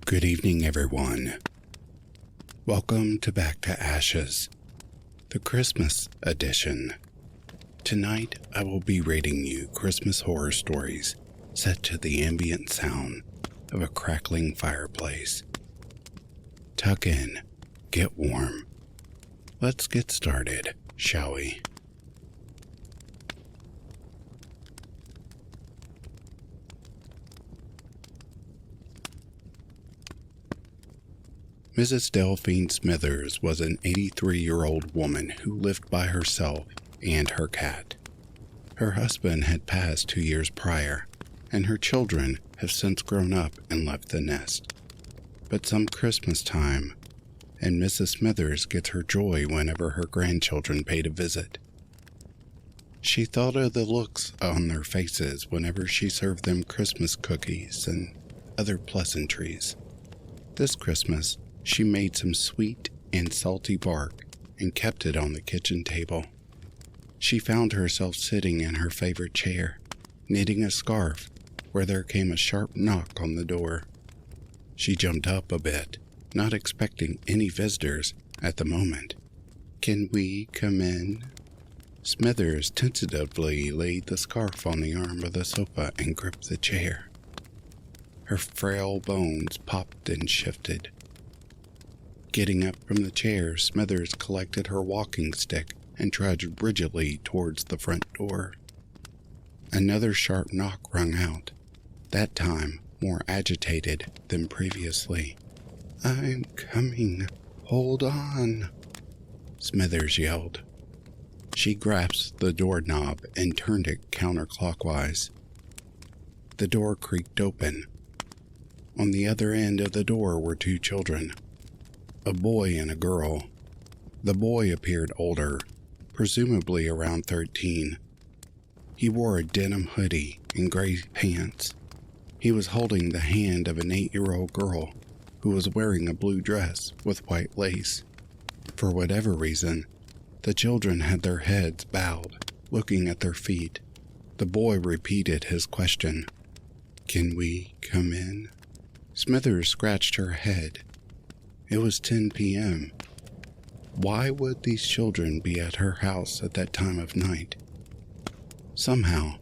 Good evening, everyone. Welcome to Back to Ashes, the Christmas edition. Tonight, I will be reading you Christmas horror stories set to the ambient sound of a crackling fireplace. Tuck in, get warm. Let's get started, shall we? Mrs. Delphine Smithers was an 83-year-old woman who lived by herself and her cat. Her husband had passed 2 years prior, and her children have since grown up and left the nest. But some Christmas time, and Mrs. Smithers gets her joy whenever her grandchildren paid a visit. She thought of the looks on their faces whenever she served them Christmas cookies and other pleasantries. This Christmas, she made some sweet and salty bark and kept it on the kitchen table. She found herself sitting in her favorite chair, knitting a scarf, where there came a sharp knock on the door. She jumped up a bit, not expecting any visitors at the moment. "Can we come in?" Smithers tentatively laid the scarf on the arm of the sofa and gripped the chair. Her frail bones popped and shifted. Getting up from the chair, Smithers collected her walking stick and trudged rigidly towards the front door. Another sharp knock rang out, that time more agitated than previously. "I'm coming. Hold on," Smithers yelled. She grasped the doorknob and turned it counterclockwise. The door creaked open. On the other end of the door were 2 children, a boy and a girl. The boy appeared older, presumably around 13. He wore a denim hoodie and gray pants. He was holding the hand of an 8-year-old girl who was wearing a blue dress with white lace. For whatever reason, the children had their heads bowed, looking at their feet. The boy repeated his question, "Can we come in?" Smithers scratched her head. It was 10 p.m. Why would these children be at her house at that time of night? Somehow,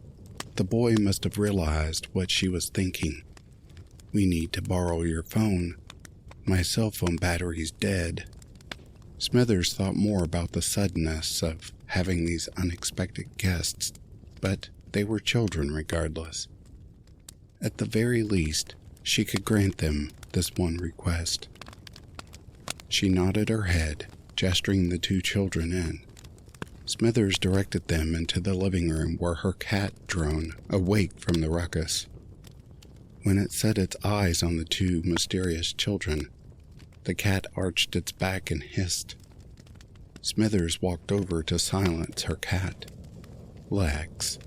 the boy must have realized what she was thinking. "We need to borrow your phone. My cell phone battery's dead." Smithers thought more about the suddenness of having these unexpected guests, but they were children regardless. At the very least, she could grant them this one request. She nodded her head, gesturing the 2 children in. Smithers directed them into the living room where her cat droned, awake from the ruckus. When it set its eyes on the 2 mysterious children, the cat arched its back and hissed. Smithers walked over to silence her cat. "Lex,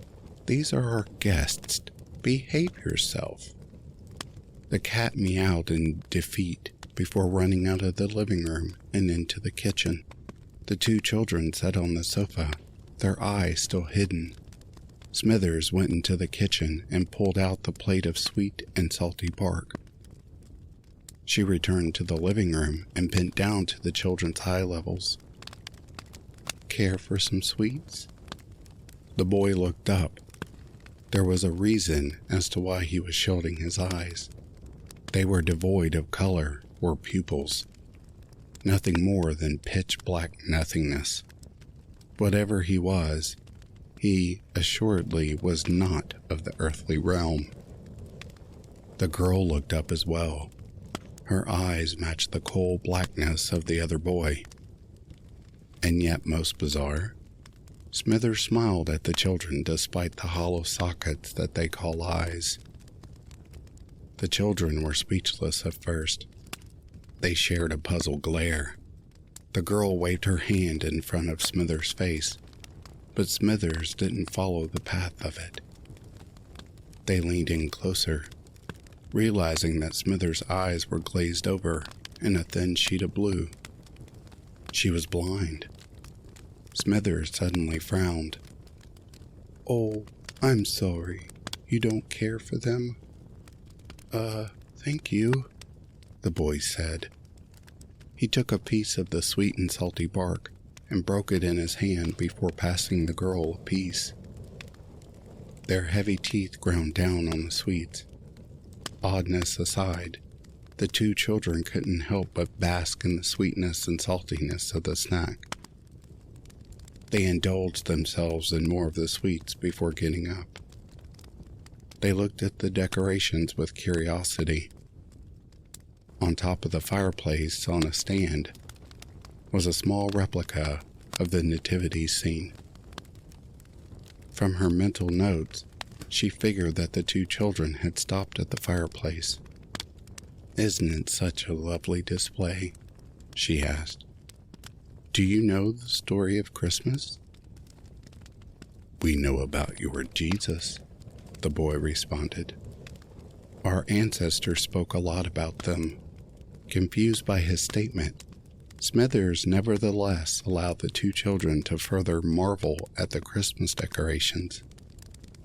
these are our guests. Behave yourself." The cat meowed in defeat before running out of the living room and into the kitchen. The 2 children sat on the sofa, their eyes still hidden. Smithers went into the kitchen and pulled out the plate of sweet and salty bark. She returned to the living room and bent down to the children's eye levels. "Care for some sweets?" The boy looked up. There was a reason as to why he was shielding his eyes. They were devoid of color or pupils. Nothing more than pitch-black nothingness. Whatever he was, he assuredly was not of the earthly realm. The girl looked up as well. Her eyes matched the coal blackness of the other boy. And yet, most bizarre, Smithers smiled at the children despite the hollow sockets that they call eyes. The children were speechless at first. They shared a puzzled glare. The girl waved her hand in front of Smithers' face, but Smithers didn't follow the path of it. They leaned in closer, realizing that Smithers' eyes were glazed over in a thin sheet of blue. She was blind. Smithers suddenly frowned. "Oh, I'm sorry. You don't care for them?" Thank you." the boy said. He took a piece of the sweet and salty bark and broke it in his hand before passing the girl a piece. Their heavy teeth ground down on the sweets. Oddness aside, the two children couldn't help but bask in the sweetness and saltiness of the snack. They indulged themselves in more of the sweets before getting up. They looked at the decorations with curiosity. On top of the fireplace on a stand was a small replica of the nativity scene. From her mental notes, she figured that the two children had stopped at the fireplace. "Isn't it such a lovely display?" she asked. "Do you know the story of Christmas?" "We know about your Jesus," the boy responded. Our ancestors spoke a lot about them. Confused by his statement, Smithers nevertheless allowed the two children to further marvel at the Christmas decorations.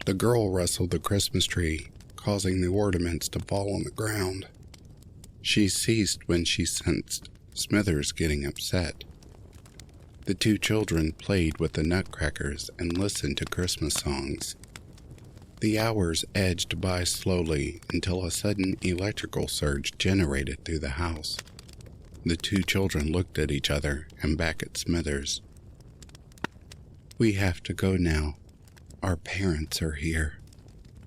The girl rustled the Christmas tree, causing the ornaments to fall on the ground. She ceased when she sensed Smithers getting upset. The two children played with the nutcrackers and listened to Christmas songs. The hours edged by slowly until a sudden electrical surge generated through the house. The two children looked at each other and back at Smithers. "We have to go now. Our parents are here."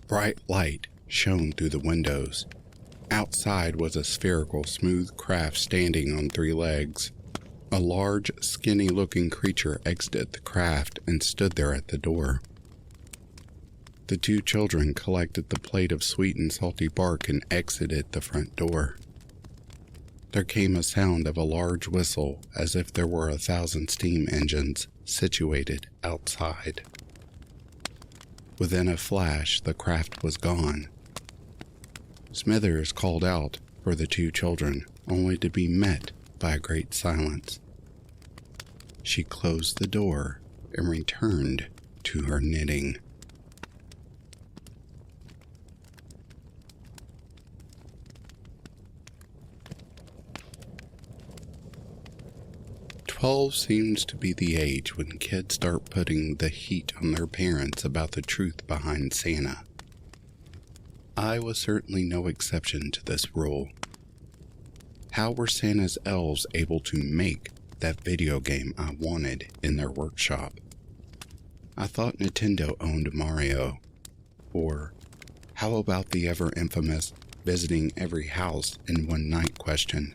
Bright light shone through the windows. Outside was a spherical, smooth craft standing on 3 legs. A large, skinny-looking creature exited the craft and stood there at the door. The two children collected the plate of sweet and salty bark and exited the front door. There came a sound of a large whistle, as if there were 1,000 steam engines situated outside. Within a flash, the craft was gone. Smithers called out for the two children, only to be met by a great silence. She closed the door and returned to her knitting. "12 seems to be the age when kids start putting the heat on their parents about the truth behind Santa. I was certainly no exception to this rule. How were Santa's elves able to make that video game I wanted in their workshop? I thought Nintendo owned Mario. Or how about the ever infamous visiting every house in one night question?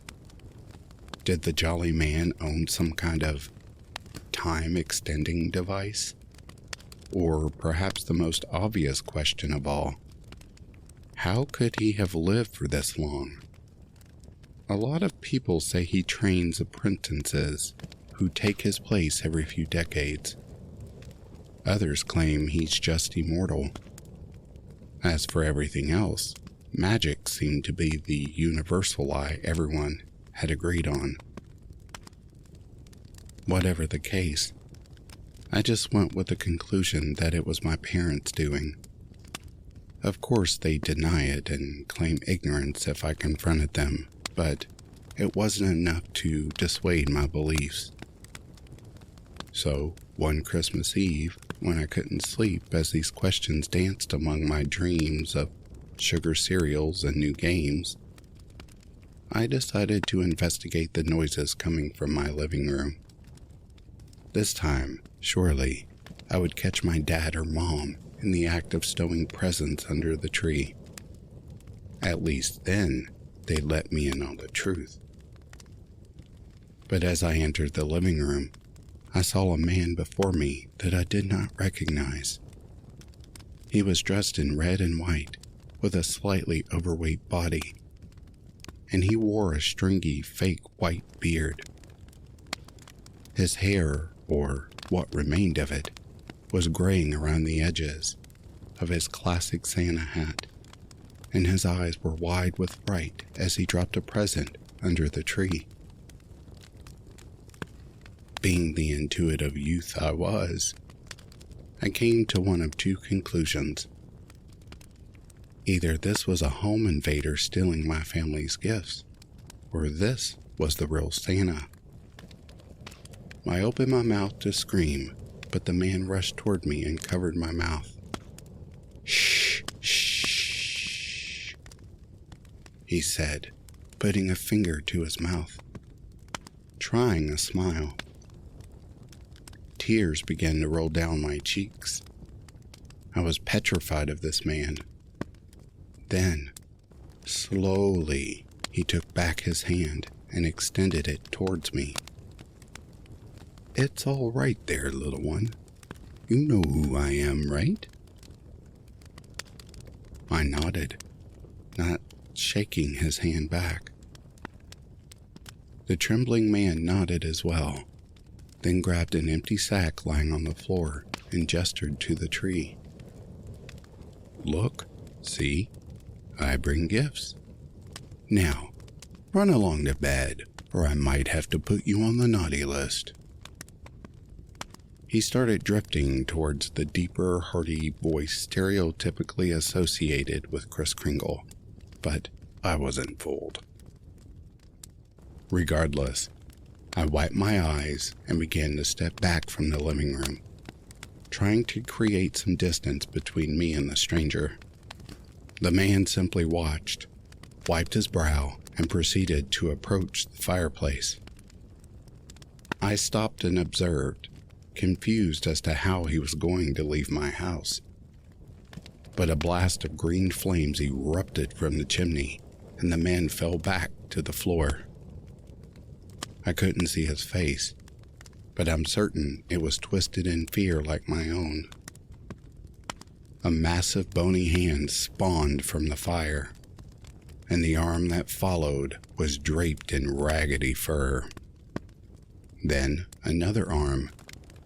Did the Jolly Man own some kind of time-extending device? Or perhaps the most obvious question of all, how could he have lived for this long? A lot of people say he trains apprentices who take his place every few decades. Others claim he's just immortal. As for everything else, magic seemed to be the universal lie everyone had agreed on. Whatever the case, I just went with the conclusion that it was my parents' doing. Of course, they deny it and claim ignorance if I confronted them, but it wasn't enough to dissuade my beliefs. So, one Christmas Eve, when I couldn't sleep as these questions danced among my dreams of sugar cereals and new games, I decided to investigate the noises coming from my living room. This time, surely, I would catch my dad or mom in the act of stowing presents under the tree. At least then, they'd let me in on the truth. But as I entered the living room, I saw a man before me that I did not recognize. He was dressed in red and white, with a slightly overweight body, and he wore a stringy, fake white beard. His hair, or what remained of it, was graying around the edges of his classic Santa hat, and his eyes were wide with fright as he dropped a present under the tree. Being the intuitive youth I was, I came to one of two conclusions. Either this was a home invader stealing my family's gifts, or this was the real Santa. I opened my mouth to scream, but the man rushed toward me and covered my mouth. "Shh, shh," he said, putting a finger to his mouth, trying a smile. Tears began to roll down my cheeks. I was petrified of this man. Then, slowly, he took back his hand and extended it towards me. "It's all right there, little one. You know who I am, right?" I nodded, not shaking his hand back. The trembling man nodded as well, then grabbed an empty sack lying on the floor and gestured to the tree. "Look, see, I bring gifts. Now, run along to bed, or I might have to put you on the naughty list." He started drifting towards the deeper, hearty voice stereotypically associated with Kris Kringle, but I wasn't fooled. Regardless, I wiped my eyes and began to step back from the living room, trying to create some distance between me and the stranger. The man simply watched, wiped his brow, and proceeded to approach the fireplace. I stopped and observed, confused as to how he was going to leave my house. But a blast of green flames erupted from the chimney, and the man fell back to the floor. I couldn't see his face, but I'm certain it was twisted in fear like my own. A massive bony hand spawned from the fire, and the arm that followed was draped in raggedy fur. Then another arm,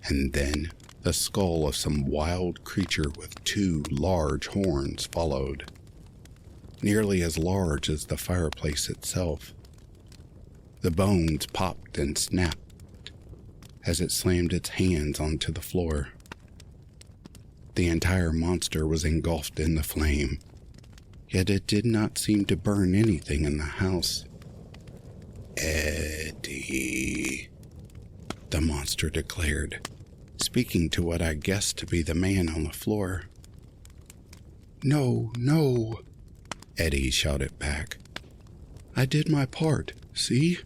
and then the skull of some wild creature with 2 large horns followed, nearly as large as the fireplace itself. The bones popped and snapped as it slammed its hands onto the floor. The entire monster was engulfed in the flame, yet it did not seem to burn anything in the house. "Eddie," the monster declared, speaking to what I guessed to be the man on the floor. "No, no," Eddie shouted back. "I did my part, see?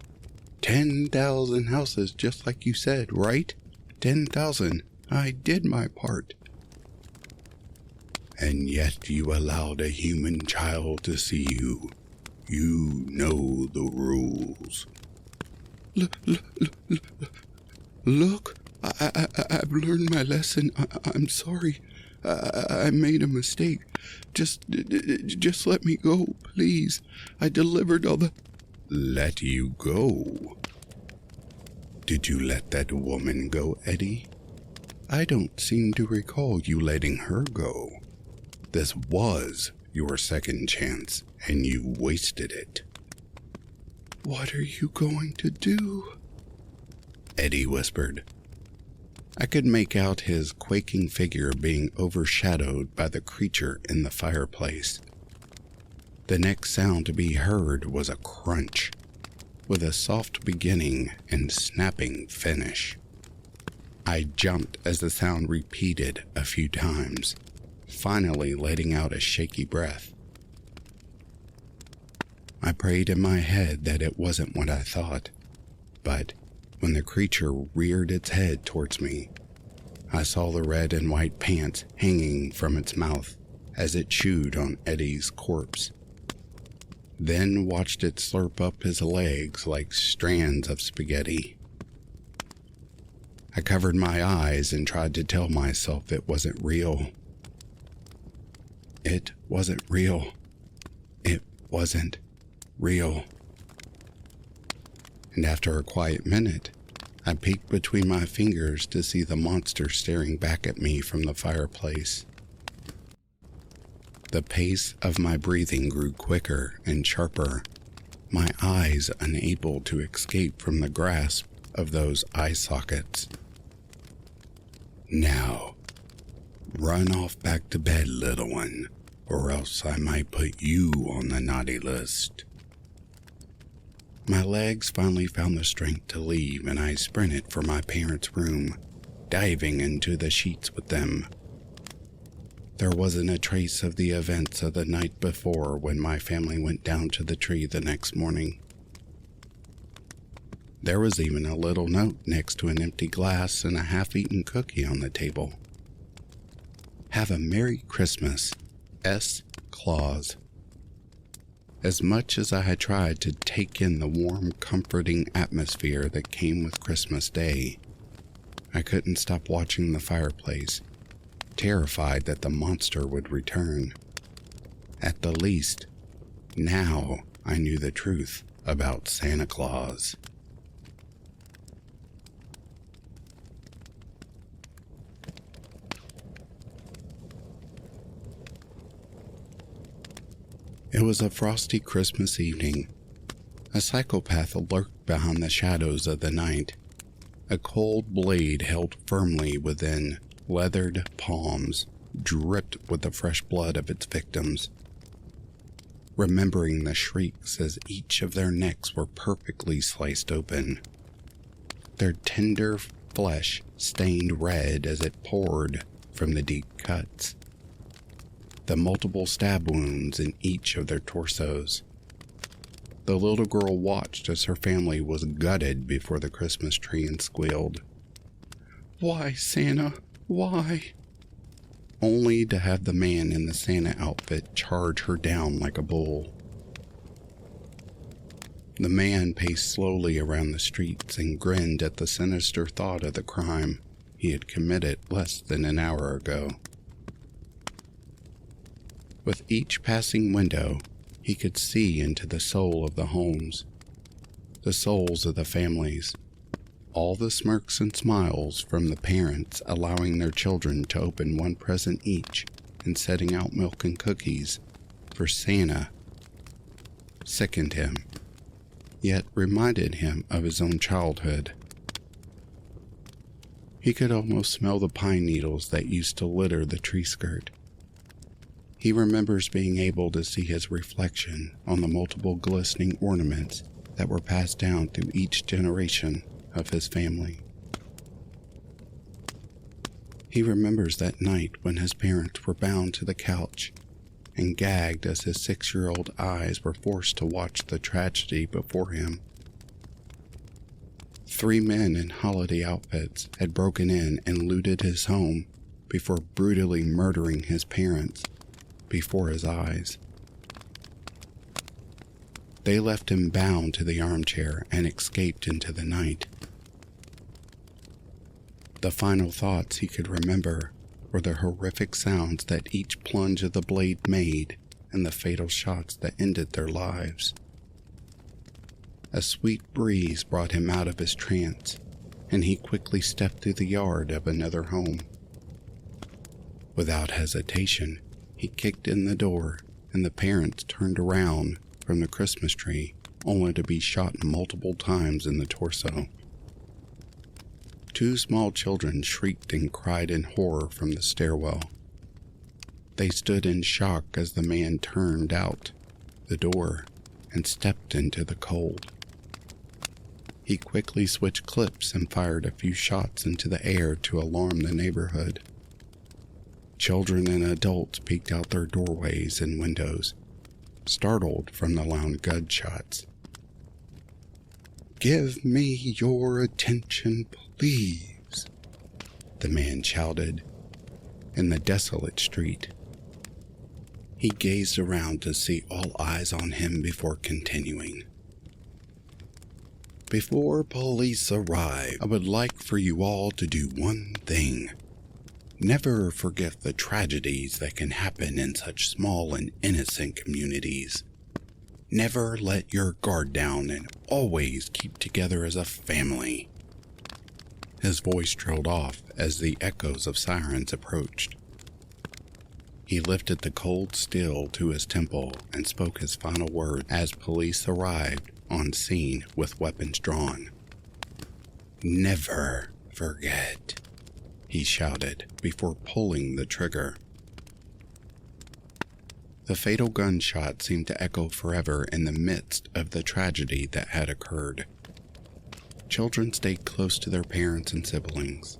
10,000 houses just like you said, right? 10,000. I did my part." "And yet you allowed a human child to see you. You know the rules." Look, I've learned my lesson. I'm sorry. I made a mistake. Just let me go, please. I delivered all the... "Let you go? Did you let that woman go, Eddie? I don't seem to recall you letting her go. This was your second chance, and you wasted it." "What are you going to do?" Eddie whispered. I could make out his quaking figure being overshadowed by the creature in the fireplace. The next sound to be heard was a crunch, with a soft beginning and snapping finish. I jumped as the sound repeated a few times, finally letting out a shaky breath. I prayed in my head that it wasn't what I thought, but when the creature reared its head towards me, I saw the red and white pants hanging from its mouth as it chewed on Eddie's corpse, then watched it slurp up his legs like strands of spaghetti. I covered my eyes and tried to tell myself it wasn't real. It wasn't real. It wasn't real. And after a quiet minute, I peeked between my fingers to see the monster staring back at me from the fireplace. The pace of my breathing grew quicker and sharper, my eyes unable to escape from the grasp of those eye sockets. "Now, run off back to bed, little one, or else I might put you on the naughty list." My legs finally found the strength to leave, and I sprinted for my parents' room, diving into the sheets with them. There wasn't a trace of the events of the night before when my family went down to the tree the next morning. There was even a little note next to an empty glass and a half-eaten cookie on the table. "Have a Merry Christmas, S. Claus." As much as I had tried to take in the warm, comforting atmosphere that came with Christmas Day, I couldn't stop watching the fireplace, terrified that the monster would return. At the least, now I knew the truth about Santa Claus. It was a frosty Christmas evening. A psychopath lurked behind the shadows of the night, a cold blade held firmly within leathered palms, dripped with the fresh blood of its victims. Remembering the shrieks as each of their necks were perfectly sliced open, their tender flesh stained red as it poured from the deep cuts, the multiple stab wounds in each of their torsos. The little girl watched as her family was gutted before the Christmas tree and squealed, "Why, Santa? Why?" Only to have the man in the Santa outfit charge her down like a bull. The man paced slowly around the streets and grinned at the sinister thought of the crime he had committed less than an hour ago. With each passing window, he could see into the soul of the homes, the souls of the families, all the smirks and smiles from the parents allowing their children to open one present each and setting out milk and cookies for Santa, sickened him, yet reminded him of his own childhood. He could almost smell the pine needles that used to litter the tree skirt. He remembers being able to see his reflection on the multiple glistening ornaments that were passed down through each generation of his family. He remembers that night when his parents were bound to the couch and gagged as his 6-year-old eyes were forced to watch the tragedy before him. 3 men in holiday outfits had broken in and looted his home before brutally murdering his parents before his eyes. They left him bound to the armchair and escaped into the night. The final thoughts he could remember were the horrific sounds that each plunge of the blade made and the fatal shots that ended their lives. A sweet breeze brought him out of his trance, and he quickly stepped through the yard of another home. Without hesitation, he kicked in the door, and the parents turned around from the Christmas tree, only to be shot multiple times in the torso. 2 small children shrieked and cried in horror from the stairwell. They stood in shock as the man turned out the door and stepped into the cold. He quickly switched clips and fired a few shots into the air to alarm the neighborhood. Children and adults peeked out their doorways and windows, startled from the loud gunshots. "Give me your attention, please," the man shouted in the desolate street. He gazed around to see all eyes on him before continuing. "Before police arrive, I would like for you all to do one thing. Never forget the tragedies that can happen in such small and innocent communities. Never let your guard down and always keep together as a family." His voice trailed off as the echoes of sirens approached. He lifted the cold steel to his temple and spoke his final word as police arrived on scene with weapons drawn. "Never forget," he shouted before pulling the trigger. The fatal gunshot seemed to echo forever in the midst of the tragedy that had occurred. Children stayed close to their parents and siblings.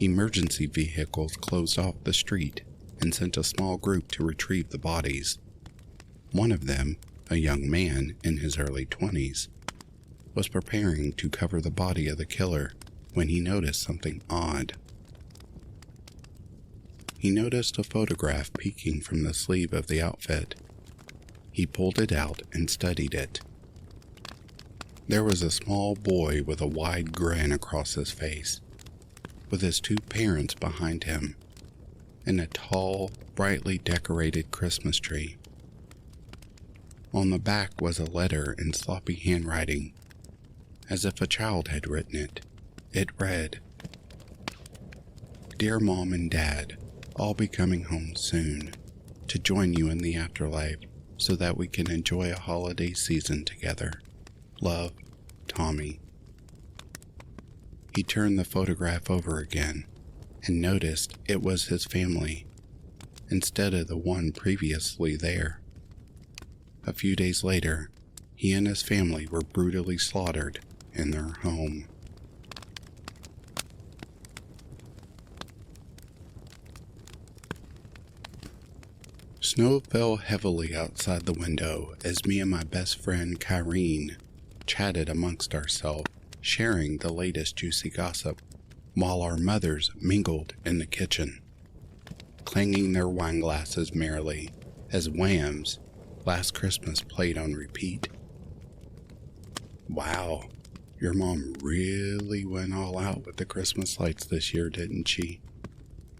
Emergency vehicles closed off the street and sent a small group to retrieve the bodies. One of them, a young man in his early 20s, was preparing to cover the body of the killer when he noticed something odd. He noticed a photograph peeking from the sleeve of the outfit. He pulled it out and studied it. There was a small boy with a wide grin across his face, with his two parents behind him, and a tall, brightly decorated Christmas tree. On the back was a letter in sloppy handwriting, as if a child had written it. It read, "Dear Mom and Dad, I'll be coming home soon to join you in the afterlife so that we can enjoy a holiday season together. Love, Tommy." He turned the photograph over again and noticed it was his family instead of the one previously there. A few days later, he and his family were brutally slaughtered in their home. Snow fell heavily outside the window as me and my best friend Kyrene chatted amongst ourselves, sharing the latest juicy gossip, while our mothers mingled in the kitchen, clanging their wine glasses merrily as Wham's Last Christmas played on repeat. "Wow, your mom really went all out with the Christmas lights this year, didn't she?"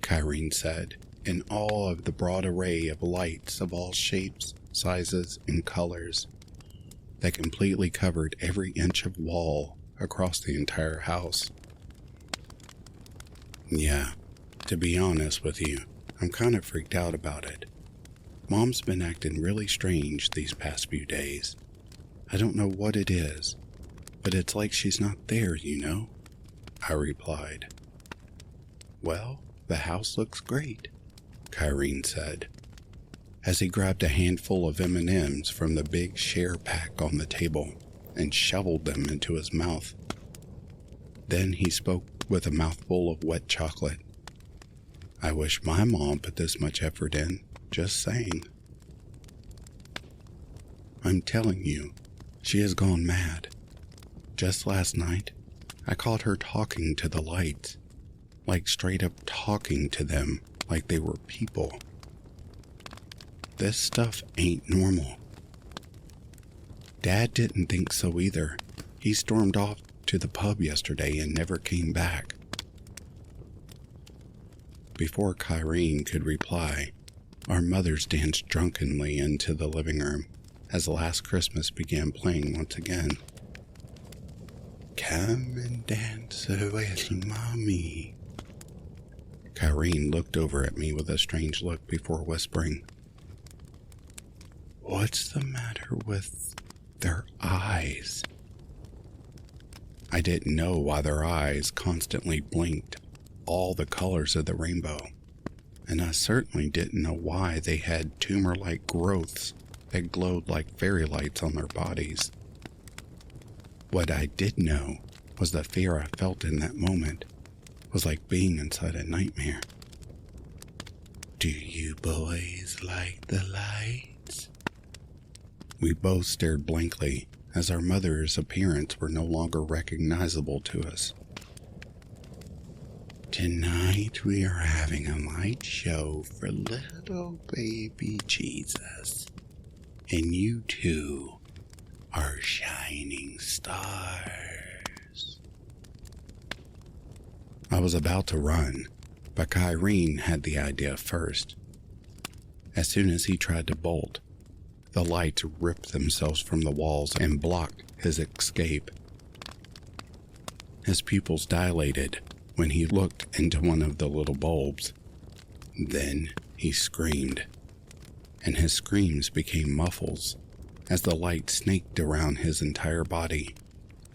Kyrene said, in awe of the broad array of lights of all shapes, sizes, and colors that completely covered every inch of wall across the entire house. "Yeah, to be honest with you, I'm kind of freaked out about it. Mom's been acting really strange these past few days. I don't know what it is, but it's like she's not there, you know," I replied. "Well, the house looks great," Kyrene said, as he grabbed a handful of M&Ms from the big share pack on the table and shoveled them into his mouth. Then he spoke with a mouthful of wet chocolate. "I wish my mom put this much effort in, just saying. I'm telling you, she has gone mad. Just last night, I caught her talking to the lights, like straight up talking to them like they were people. This stuff ain't normal. Dad didn't think so either. He stormed off to the pub yesterday and never came back." Before Kyrene could reply, our mothers danced drunkenly into the living room as Last Christmas began playing once again. "Come and dance with Mommy." Kyrene looked over at me with a strange look before whispering, "What's the matter with their eyes?" I didn't know why their eyes constantly blinked all the colors of the rainbow, and I certainly didn't know why they had tumor-like growths that glowed like fairy lights on their bodies. What I did know was the fear I felt in that moment was like being inside a nightmare. "Do you boys like the lights?" We both stared blankly as our mother's appearance were no longer recognizable to us. "Tonight we are having a light show for little baby Jesus, and you two are shining stars." I was about to run, but Kyrene had the idea first. As soon as he tried to bolt, the lights ripped themselves from the walls and blocked his escape. His pupils dilated when he looked into one of the little bulbs. Then he screamed, and his screams became muffles as the light snaked around his entire body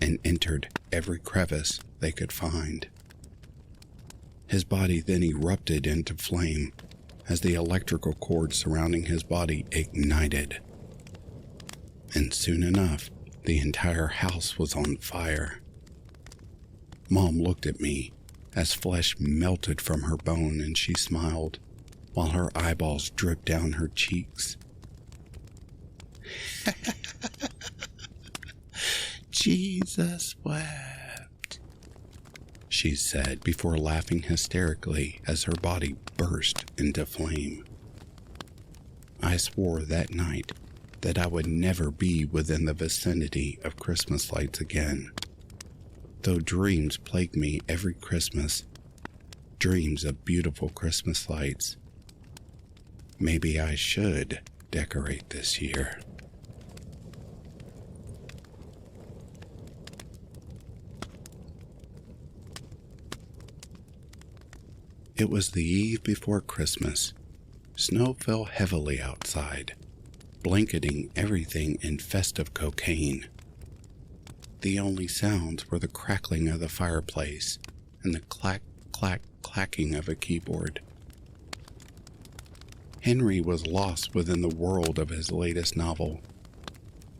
and entered every crevice they could find. His body then erupted into flame, as the electrical cord surrounding his body ignited. And soon enough, the entire house was on fire. Mom looked at me as flesh melted from her bone and she smiled while her eyeballs dripped down her cheeks. Jesus wept, she said before laughing hysterically as her body burst into flame. I swore that night that I would never be within the vicinity of Christmas lights again. Though dreams plague me every Christmas, dreams of beautiful Christmas lights. Maybe I should decorate this year. It was the eve before Christmas. Snow fell heavily outside, blanketing everything in festive cocaine. The only sounds were the crackling of the fireplace and the clacking of a keyboard. Henry was lost within the world of his latest novel.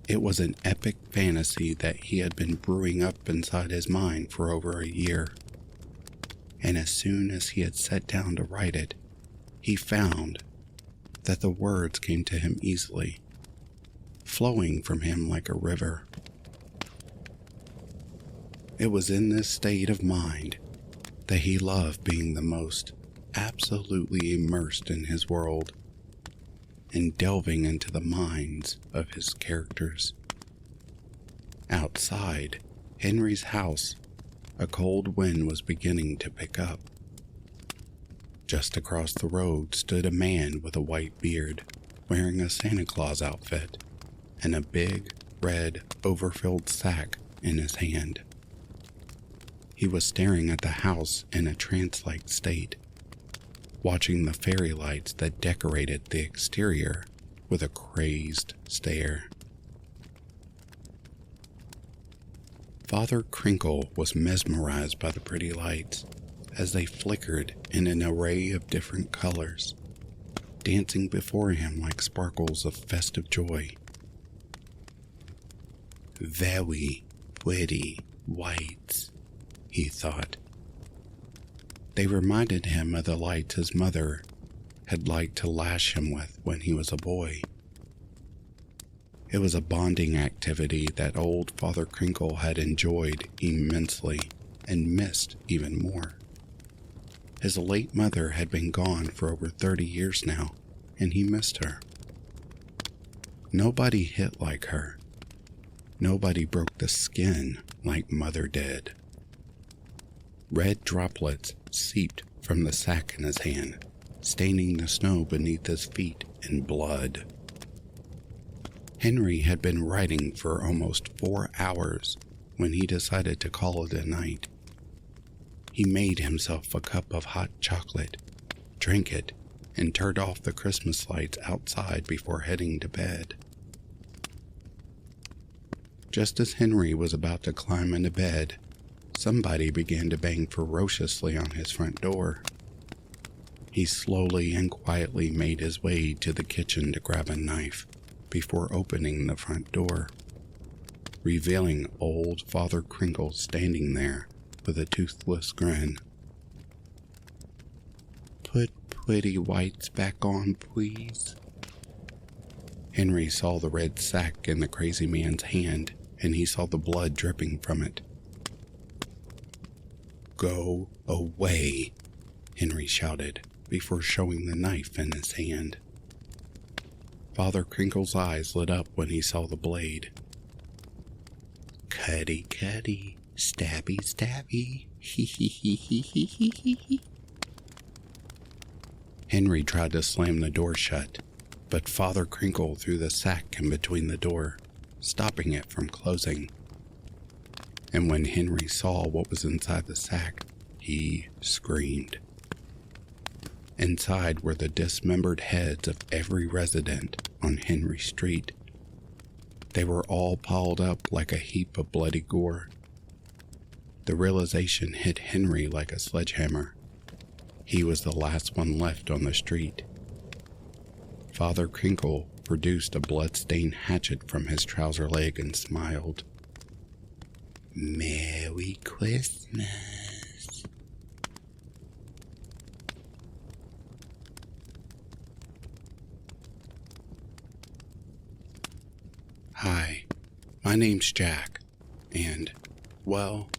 It was an epic fantasy that he had been brewing up inside his mind for over a year. And as soon as he had sat down to write it, he found that the words came to him easily, flowing from him like a river. It was in this state of mind that he loved being the most absolutely immersed in his world and delving into the minds of his characters. Outside Henry's house, a cold wind was beginning to pick up. Just across the road stood a man with a white beard, wearing a Santa Claus outfit and a big, red, overfilled sack in his hand. He was staring at the house in a trance-like state, watching the fairy lights that decorated the exterior with a crazed stare. Father Crinkle was mesmerized by the pretty lights as they flickered in an array of different colors, dancing before him like sparkles of festive joy. Very pretty whites, he thought. They reminded him of the lights his mother had liked to lash him with when he was a boy. It was a bonding activity that old Father Crinkle had enjoyed immensely and missed even more. His late mother had been gone for over 30 years now, and he missed her. Nobody hit like her. Nobody broke the skin like Mother did. Red droplets seeped from the sack in his hand, staining the snow beneath his feet in blood. Henry had been writing for almost 4 hours when he decided to call it a night. He made himself a cup of hot chocolate, drank it, and turned off the Christmas lights outside before heading to bed. Just as Henry was about to climb into bed, somebody began to bang ferociously on his front door. He slowly and quietly made his way to the kitchen to grab a knife before opening the front door, revealing old Father Crinkle standing there with a toothless grin. "Put pretty whites back on, please." Henry saw the red sack in the crazy man's hand, and he saw the blood dripping from it. "Go away," Henry shouted before showing the knife in his hand. Father Crinkle's eyes lit up when he saw the blade. "Cutty, cutty, stabby, stabby, hee hee hee hee hee hee hee hee." Henry tried to slam the door shut, but Father Crinkle threw the sack in between the door, stopping it from closing. And when Henry saw what was inside the sack, he screamed. Inside were the dismembered heads of every resident on Henry Street. They were all piled up like a heap of bloody gore. The realization hit Henry like a sledgehammer. He was the last one left on the street, Father Crinkle produced a blood-stained hatchet from his trouser leg and smiled. "Merry Christmas." Hi, my name's Jack, and, well,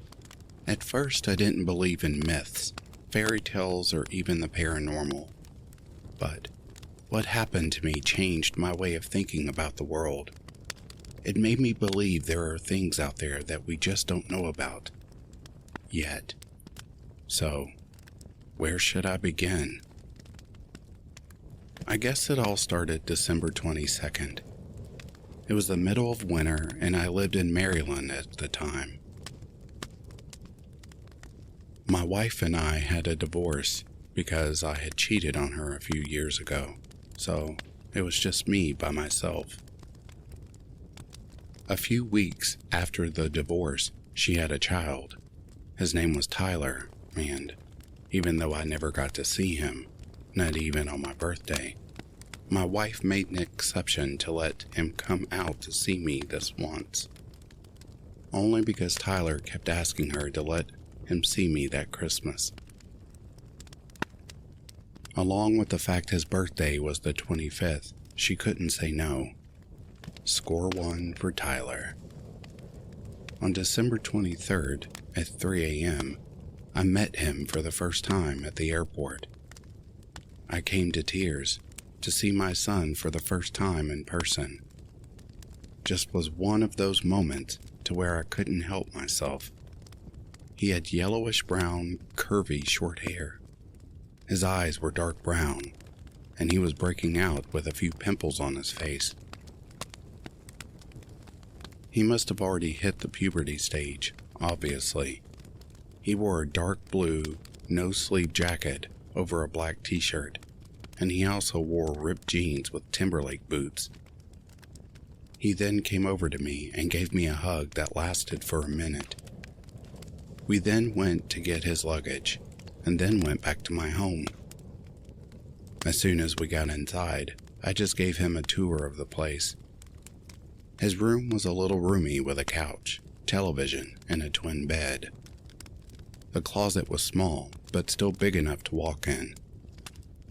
at first I didn't believe in myths, fairy tales, or even the paranormal. But what happened to me changed my way of thinking about the world. It made me believe there are things out there that we just don't know about yet. So, where should I begin? I guess it all started December 22nd. It was the middle of winter, and I lived in Maryland at the time. My wife and I had a divorce because I had cheated on her a few years ago, so it was just me by myself. A few weeks after the divorce, she had a child. His name was Tyler, and even though I never got to see him, not even on my birthday, my wife made an exception to let him come out to see me this once. Only because Tyler kept asking her to let him see me that Christmas. Along with the fact his birthday was the 25th, she couldn't say no. Score one for Tyler. On December 23rd at 3 a.m., I met him for the first time at the airport. I came to tears to see my son for the first time in person. Just was one of those moments to where I couldn't help myself. He had yellowish brown, curvy short hair. His eyes were dark brown, and he was breaking out with a few pimples on his face. He must have already hit the puberty stage, obviously. He wore a dark blue, no-sleeve jacket over a black t-shirt, and he also wore ripped jeans with Timberlake boots. He then came over to me and gave me a hug that lasted for a minute. We then went to get his luggage, and then went back to my home. As soon as we got inside, I just gave him a tour of the place. His room was a little roomy with a couch, television, and a twin bed. The closet was small, but still big enough to walk in.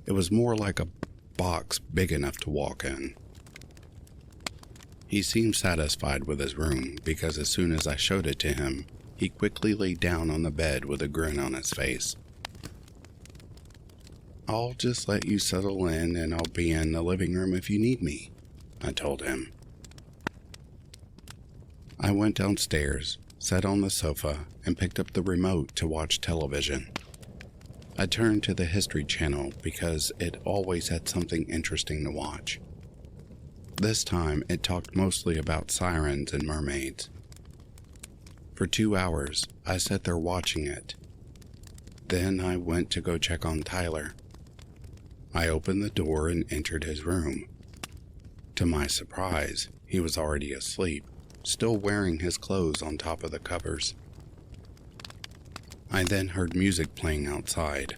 It was more like a box big enough to walk in. He seemed satisfied with his room because as soon as I showed it to him, he quickly laid down on the bed with a grin on his face. "I'll just let you settle in and I'll be in the living room if you need me," I told him. I went downstairs, sat on the sofa, and picked up the remote to watch television. I turned to the History Channel because it always had something interesting to watch. This time, it talked mostly about sirens and mermaids. For 2 hours, I sat there watching it. Then I went to go check on Tyler. I opened the door and entered his room. To my surprise, he was already asleep, still wearing his clothes on top of the covers. I then heard music playing outside.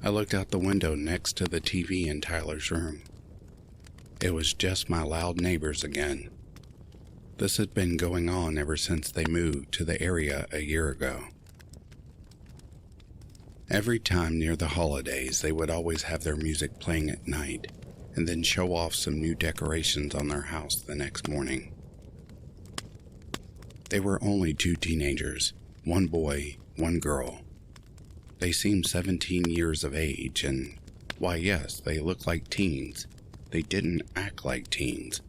I looked out the window next to the TV in Tyler's room. It was just my loud neighbors again. This had been going on ever since they moved to the area a year ago. Every time near the holidays, they would always have their music playing at night, and then show off some new decorations on their house the next morning. They were only 2 teenagers, 1 boy, 1 girl. They seemed 17 years of age, and why yes, they looked like teens. They didn't act like teens.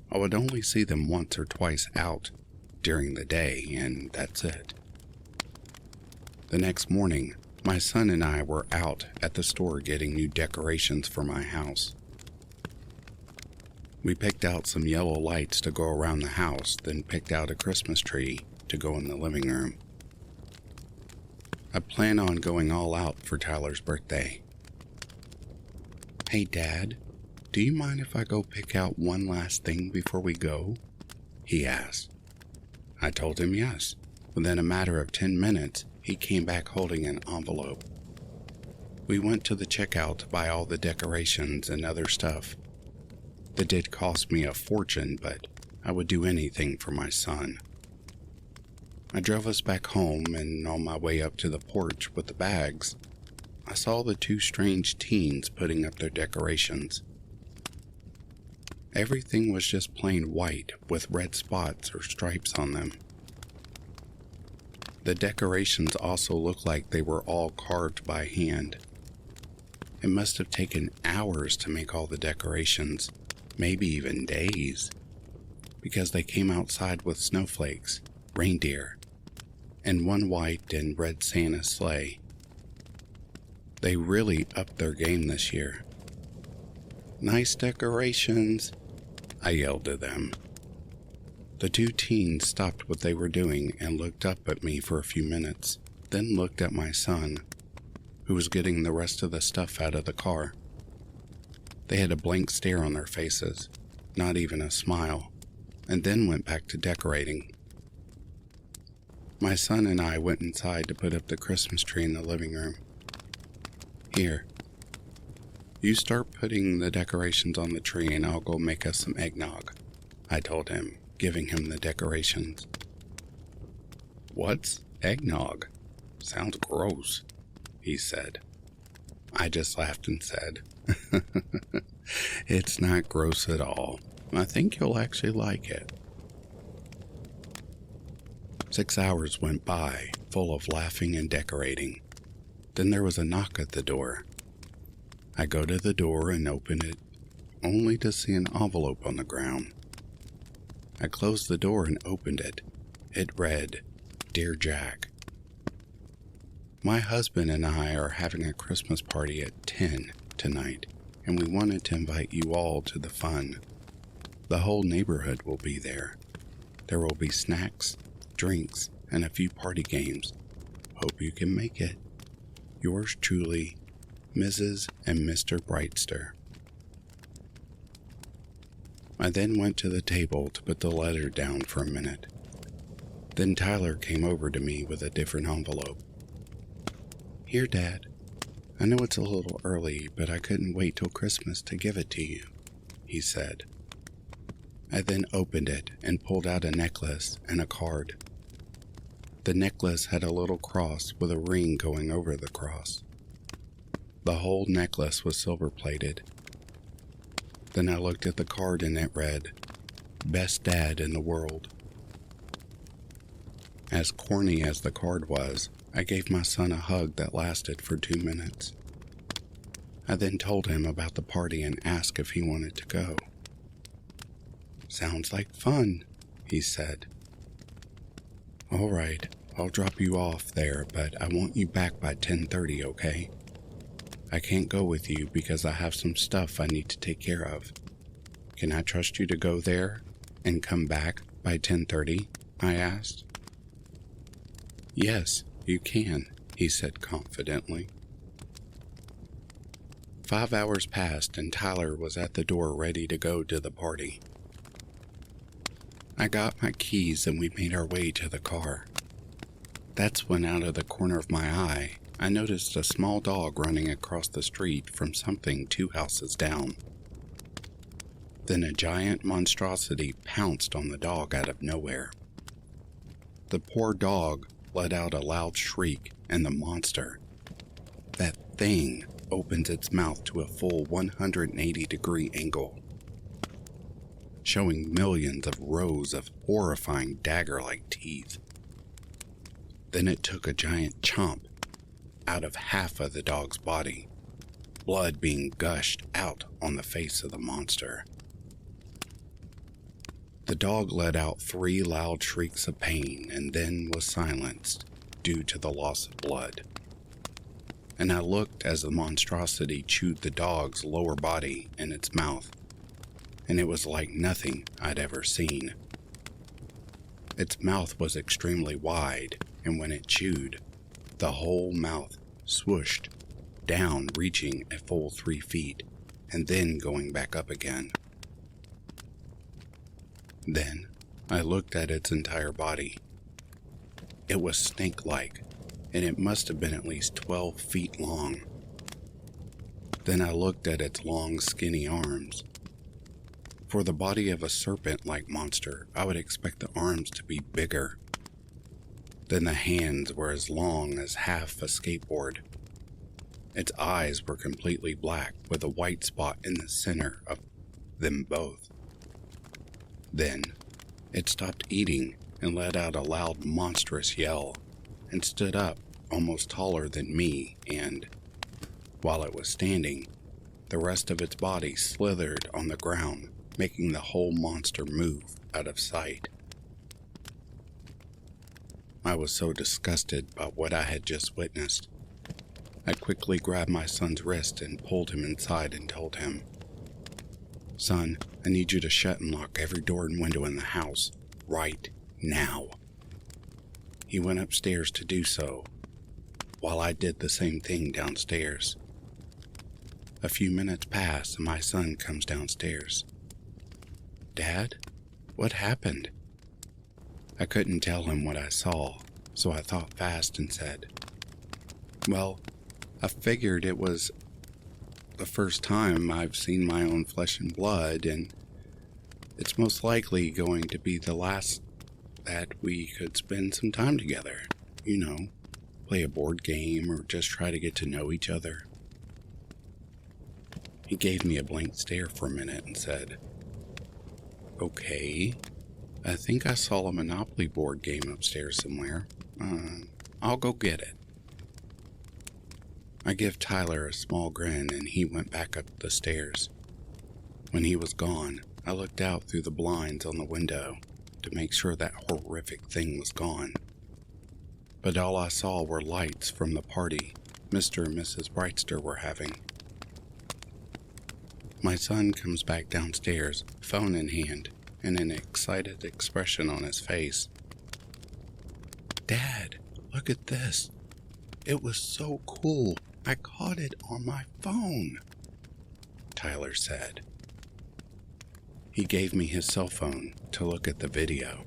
I would only see them once or twice out during the day, and that's it. The next morning, my son and I were out at the store getting new decorations for my house. We picked out some yellow lights to go around the house, then picked out a Christmas tree to go in the living room. I plan on going all out for Tyler's birthday. "Hey, Dad, do you mind if I go pick out one last thing before we go?" he asked. I told him yes. Within a matter of 10 minutes, he came back holding an envelope. We went to the checkout to buy all the decorations and other stuff. That did cost me a fortune, but I would do anything for my son. I drove us back home, and on my way up to the porch with the bags, I saw the two strange teens putting up their decorations. Everything was just plain white with red spots or stripes on them. The decorations also looked like they were all carved by hand. It must have taken hours to make all the decorations, maybe even days, because they came outside with snowflakes, reindeer, and one white and red Santa sleigh. They really upped their game this year. "Nice decorations," I yelled to them. The two teens stopped what they were doing and looked up at me for a few minutes, then looked at my son, who was getting the rest of the stuff out of the car. They had a blank stare on their faces, not even a smile, and then went back to decorating. My son and I went inside to put up the Christmas tree in the living room. "Here, you start putting the decorations on the tree and I'll go make us some eggnog," I told him, giving him the decorations. "What's eggnog? Sounds gross," he said. I just laughed and said, "It's not gross at all. I think you'll actually like it." 6 hours went by, full of laughing and decorating. Then there was a knock at the door. I go to the door and open it, only to see an envelope on the ground. I closed the door and opened it. It read, "Dear Jack, my husband and I are having a Christmas party at 10 tonight, and we wanted to invite you all to the fun. The whole neighborhood will be there. There will be snacks, drinks, and a few party games. Hope you can make it. Yours truly, Mrs. and Mr. Brightster." I then went to the table to put the letter down for a minute. Then Tyler came over to me with a different envelope. "Here, Dad. I know it's a little early, but I couldn't wait till Christmas to give it to you," he said. I then opened it and pulled out a necklace and a card. The necklace had a little cross with a ring going over the cross. The whole necklace was silver-plated. Then I looked at the card and it read, "Best Dad in the World." As corny as the card was, I gave my son a hug that lasted for 2 minutes. I then told him about the party and asked if he wanted to go. "Sounds like fun," he said. "All right, I'll drop you off there, but I want you back by 10:30, okay? I can't go with you because I have some stuff I need to take care of. Can I trust you to go there and come back by 10:30? I asked. "Yes, you can," he said confidently. 5 hours passed and Tyler was at the door ready to go to the party. I got my keys and we made our way to the car. That's when, out of the corner of my eye, I noticed a small dog running across the street from something 2 houses down. Then a giant monstrosity pounced on the dog out of nowhere. The poor dog let out a loud shriek, and the monster, that thing, opens its mouth to a full 180-degree angle, showing millions of rows of horrifying dagger-like teeth. Then it took a giant chomp out of half of the dog's body, blood being gushed out on the face of the monster. The dog let out 3 loud shrieks of pain and then was silenced due to the loss of blood. And I looked as the monstrosity chewed the dog's lower body in its mouth, and it was like nothing I'd ever seen. Its mouth was extremely wide, and when it chewed, the whole mouth swooshed down, reaching a full 3 feet, and then going back up again. Then I looked at its entire body. It was snake-like, and it must have been at least 12 feet long, Then I looked at its long, skinny arms. For the body of a serpent-like monster, I would expect the arms to be bigger. Then the hands were as long as half a skateboard. Its eyes were completely black with a white spot in the center of them both. Then, it stopped eating and let out a loud, monstrous yell and stood up, almost taller than me, and, while it was standing, the rest of its body slithered on the ground, making the whole monster move out of sight. I was so disgusted by what I had just witnessed. I quickly grabbed my son's wrist and pulled him inside and told him, "Son, I need you to shut and lock every door and window in the house, right now." He went upstairs to do so, while I did the same thing downstairs. A few minutes pass and my son comes downstairs. "Dad, what happened?" I couldn't tell him what I saw, so I thought fast and said, "Well, I figured it was the first time I've seen my own flesh and blood, and it's most likely going to be the last that we could spend some time together. You know, play a board game or just try to get to know each other." He gave me a blank stare for a minute and said, "Okay, I think I saw a Monopoly board game upstairs somewhere. I'll go get it." I give Tyler a small grin and he went back up the stairs. When he was gone, I looked out through the blinds on the window to make sure that horrific thing was gone. But all I saw were lights from the party Mr. and Mrs. Brightster were having. My son comes back downstairs, phone in hand, and an excited expression on his face. "Dad, look at this. It was so cool. I caught it on my phone," Tyler said. He gave me his cell phone to look at the video,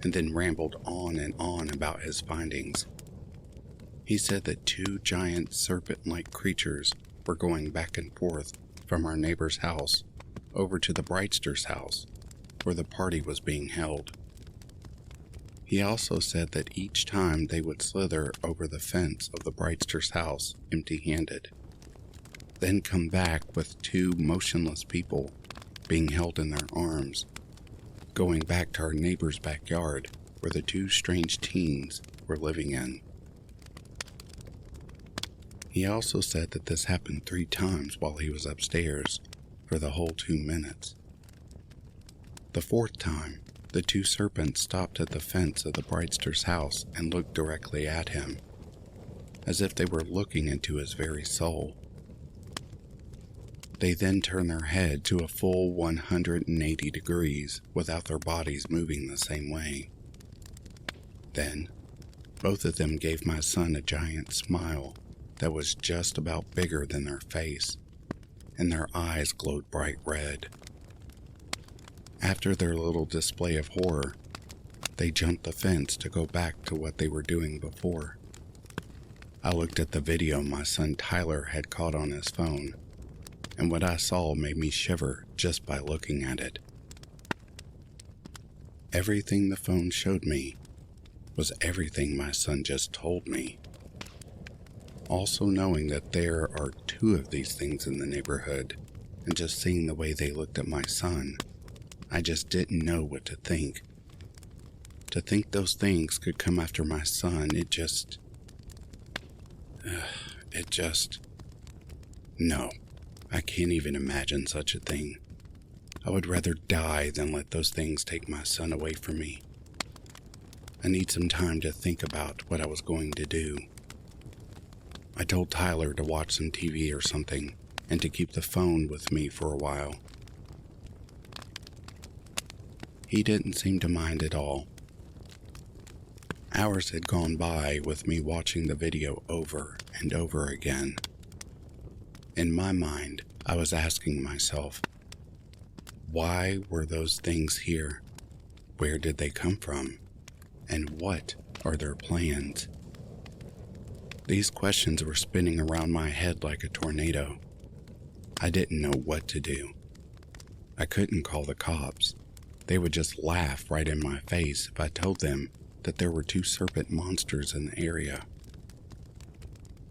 and then rambled on and on about his findings. He said that two giant serpent-like creatures were going back and forth from our neighbor's house over to the Brightster's house, where the party was being held. He also said that each time they would slither over the fence of the Brightster's house empty-handed, then come back with two motionless people being held in their arms, going back to our neighbor's backyard where the two strange teens were living in. He also said that this happened 3 times while he was upstairs for the whole 2 minutes. The 4th time, the two serpents stopped at the fence of the Brightster's house and looked directly at him, as if they were looking into his very soul. They then turned their head to a full 180 degrees without their bodies moving the same way. Then, both of them gave my son a giant smile that was just about bigger than their face, and their eyes glowed bright red. After their little display of horror, they jumped the fence to go back to what they were doing before. I looked at the video my son Tyler had caught on his phone, and what I saw made me shiver just by looking at it. Everything the phone showed me was everything my son just told me. Also knowing that there are 2 of these things in the neighborhood, and just seeing the way they looked at my son, I just didn't know what to think. To think those things could come after my son, no, I can't even imagine such a thing. I would rather die than let those things take my son away from me. I need some time to think about what I was going to do. I told Tyler to watch some TV or something, and to keep the phone with me for a while. He didn't seem to mind at all. Hours had gone by with me watching the video over and over again. In my mind, I was asking myself, why were those things here? Where did they come from? And what are their plans? These questions were spinning around my head like a tornado, I didn't know what to do. I couldn't call the cops. They would just laugh right in my face if I told them that there were 2 serpent monsters in the area.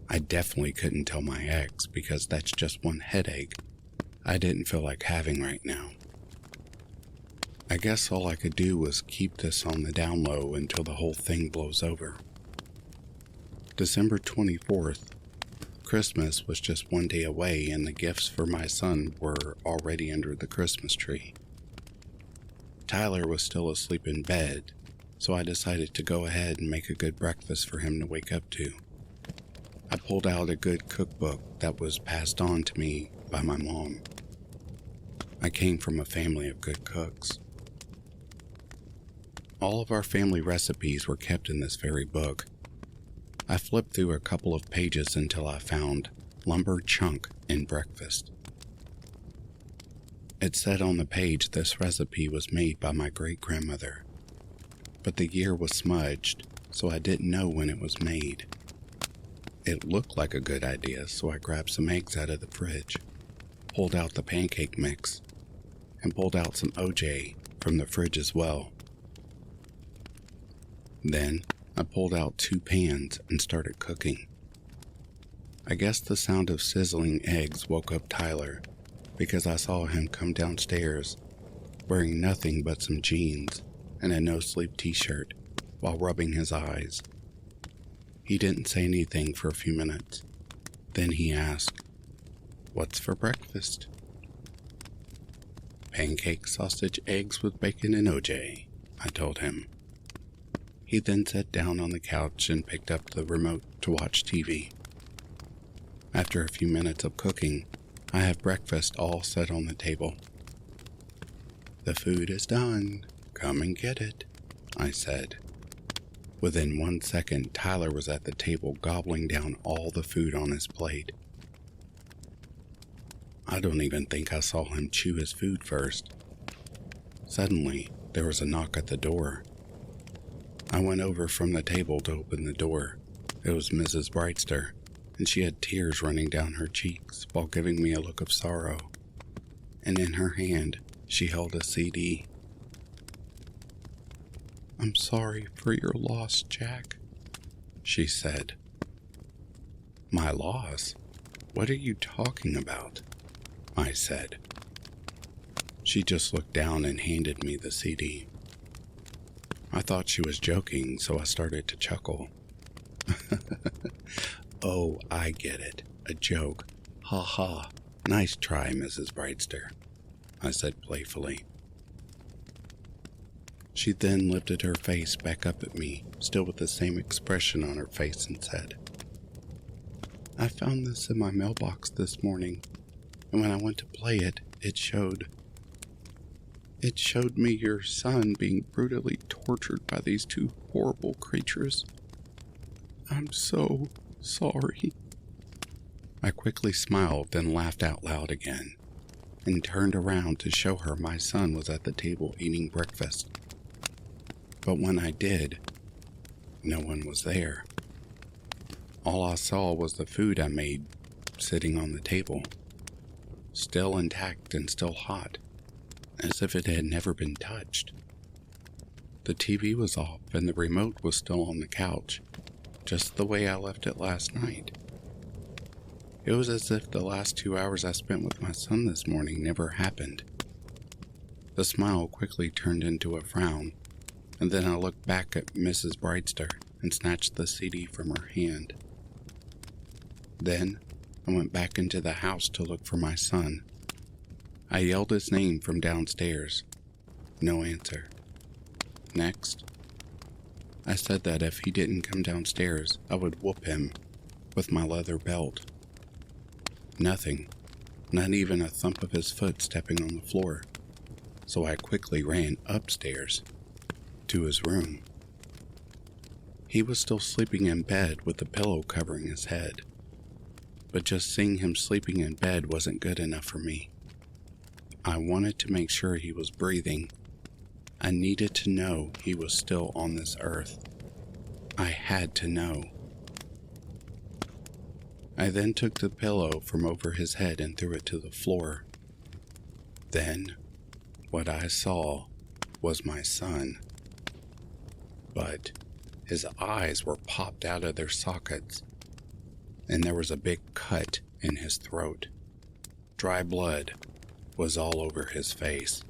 I definitely couldn't tell my ex because that's just one headache I didn't feel like having right now. I guess all I could do was keep this on the down low until the whole thing blows over. December 24th, Christmas was just one day away and the gifts for my son were already under the Christmas tree. Tyler was still asleep in bed, so I decided to go ahead and make a good breakfast for him to wake up to. I pulled out a good cookbook that was passed on to me by my mom. I came from a family of good cooks. All of our family recipes were kept in this very book. I flipped through a couple of pages until I found lumber chunk in breakfast. It said on the page this recipe was made by my great-grandmother, but the year was smudged, so I didn't know when it was made. It looked like a good idea, so I grabbed some eggs out of the fridge, pulled out the pancake mix, and pulled out some OJ from the fridge as well. Then, I pulled out 2 pans and started cooking. I guess the sound of sizzling eggs woke up Tyler because I saw him come downstairs wearing nothing but some jeans and a no-sleep t-shirt while rubbing his eyes. He didn't say anything for a few minutes. Then he asked, "What's for breakfast?" "Pancake, sausage, eggs with bacon and OJ," I told him. He then sat down on the couch and picked up the remote to watch TV. After a few minutes of cooking, I have breakfast all set on the table. "The food is done. Come and get it," I said. Within 1 second, Tyler was at the table gobbling down all the food on his plate. I don't even think I saw him chew his food first. Suddenly, there was a knock at the door. I went over from the table to open the door. It was Mrs. Brightster, and she had tears running down her cheeks while giving me a look of sorrow. And in her hand, she held a CD. "I'm sorry for your loss, Jack," she said. "My loss? What are you talking about?" I said. She just looked down and handed me the CD. I thought she was joking, so I started to chuckle. "Oh, I get it. A joke. Ha ha. Nice try, Mrs. Brightster," I said playfully. She then lifted her face back up at me, still with the same expression on her face, and said, "I found this in my mailbox this morning, and when I went to play it, it showed me your son being brutally tortured by these 2 horrible creatures. I'm so sorry." I quickly smiled, then laughed out loud again, and turned around to show her my son was at the table eating breakfast. But when I did, no one was there. All I saw was the food I made sitting on the table, still intact and still hot, as if it had never been touched. The TV was off and the remote was still on the couch, just the way I left it last night. It was as if the last 2 hours I spent with my son this morning never happened. The smile quickly turned into a frown, and then I looked back at Mrs. Brightster and snatched the CD from her hand. Then I went back into the house to look for my son. I yelled his name from downstairs. No answer. Next, I said that if he didn't come downstairs, I would whoop him with my leather belt. Nothing, not even a thump of his foot stepping on the floor, so I quickly ran upstairs to his room. He was still sleeping in bed with the pillow covering his head, but just seeing him sleeping in bed wasn't good enough for me. I wanted to make sure he was breathing. I needed to know he was still on this earth. I had to know. I then took the pillow from over his head and threw it to the floor. Then, what I saw was my son. But his eyes were popped out of their sockets, and there was a big cut in his throat. Dry blood was all over his face.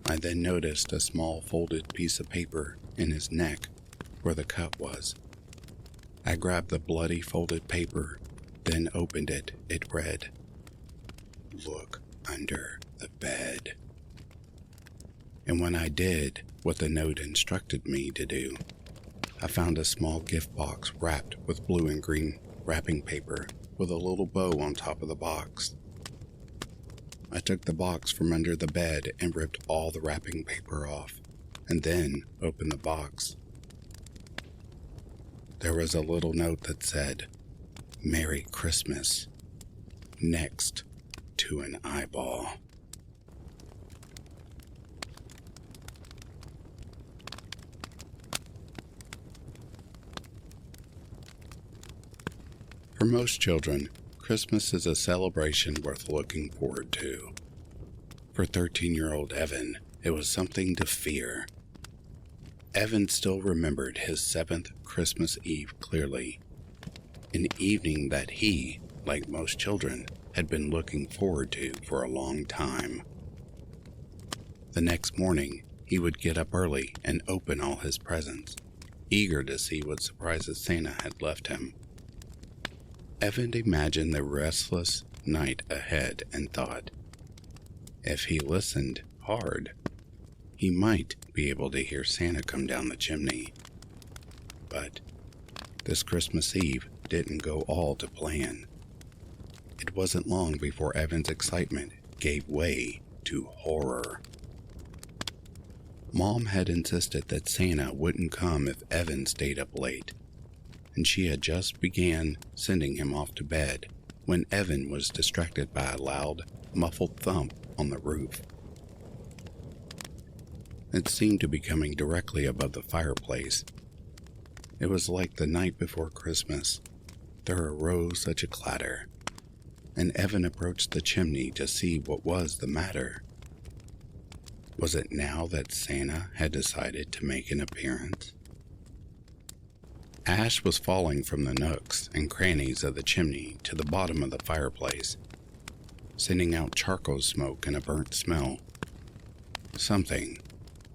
I then noticed a small folded piece of paper in his neck where the cut was. I grabbed the bloody folded paper, then opened it. It read, "Look under the bed." And when I did what the note instructed me to do, I found a small gift box wrapped with blue and green wrapping paper with a little bow on top of the box. I took the box from under the bed and ripped all the wrapping paper off, and then opened the box. There was a little note that said, "Merry Christmas," next to an eyeball. For most children, Christmas is a celebration worth looking forward to. For 13-year-old Evan, it was something to fear. Evan still remembered his 7th Christmas Eve clearly, an evening that he, like most children, had been looking forward to for a long time. The next morning, he would get up early and open all his presents, eager to see what surprises Santa had left him. Evan imagined the restless night ahead and thought, if he listened hard, he might be able to hear Santa come down the chimney. But this Christmas Eve didn't go all to plan. It wasn't long before Evan's excitement gave way to horror. Mom had insisted that Santa wouldn't come if Evan stayed up late, and she had just began sending him off to bed when Evan was distracted by a loud, muffled thump on the roof. It seemed to be coming directly above the fireplace. It was like the night before Christmas. There arose such a clatter, and Evan approached the chimney to see what was the matter. Was it now that Santa had decided to make an appearance? Ash was falling from the nooks and crannies of the chimney to the bottom of the fireplace, sending out charcoal smoke and a burnt smell.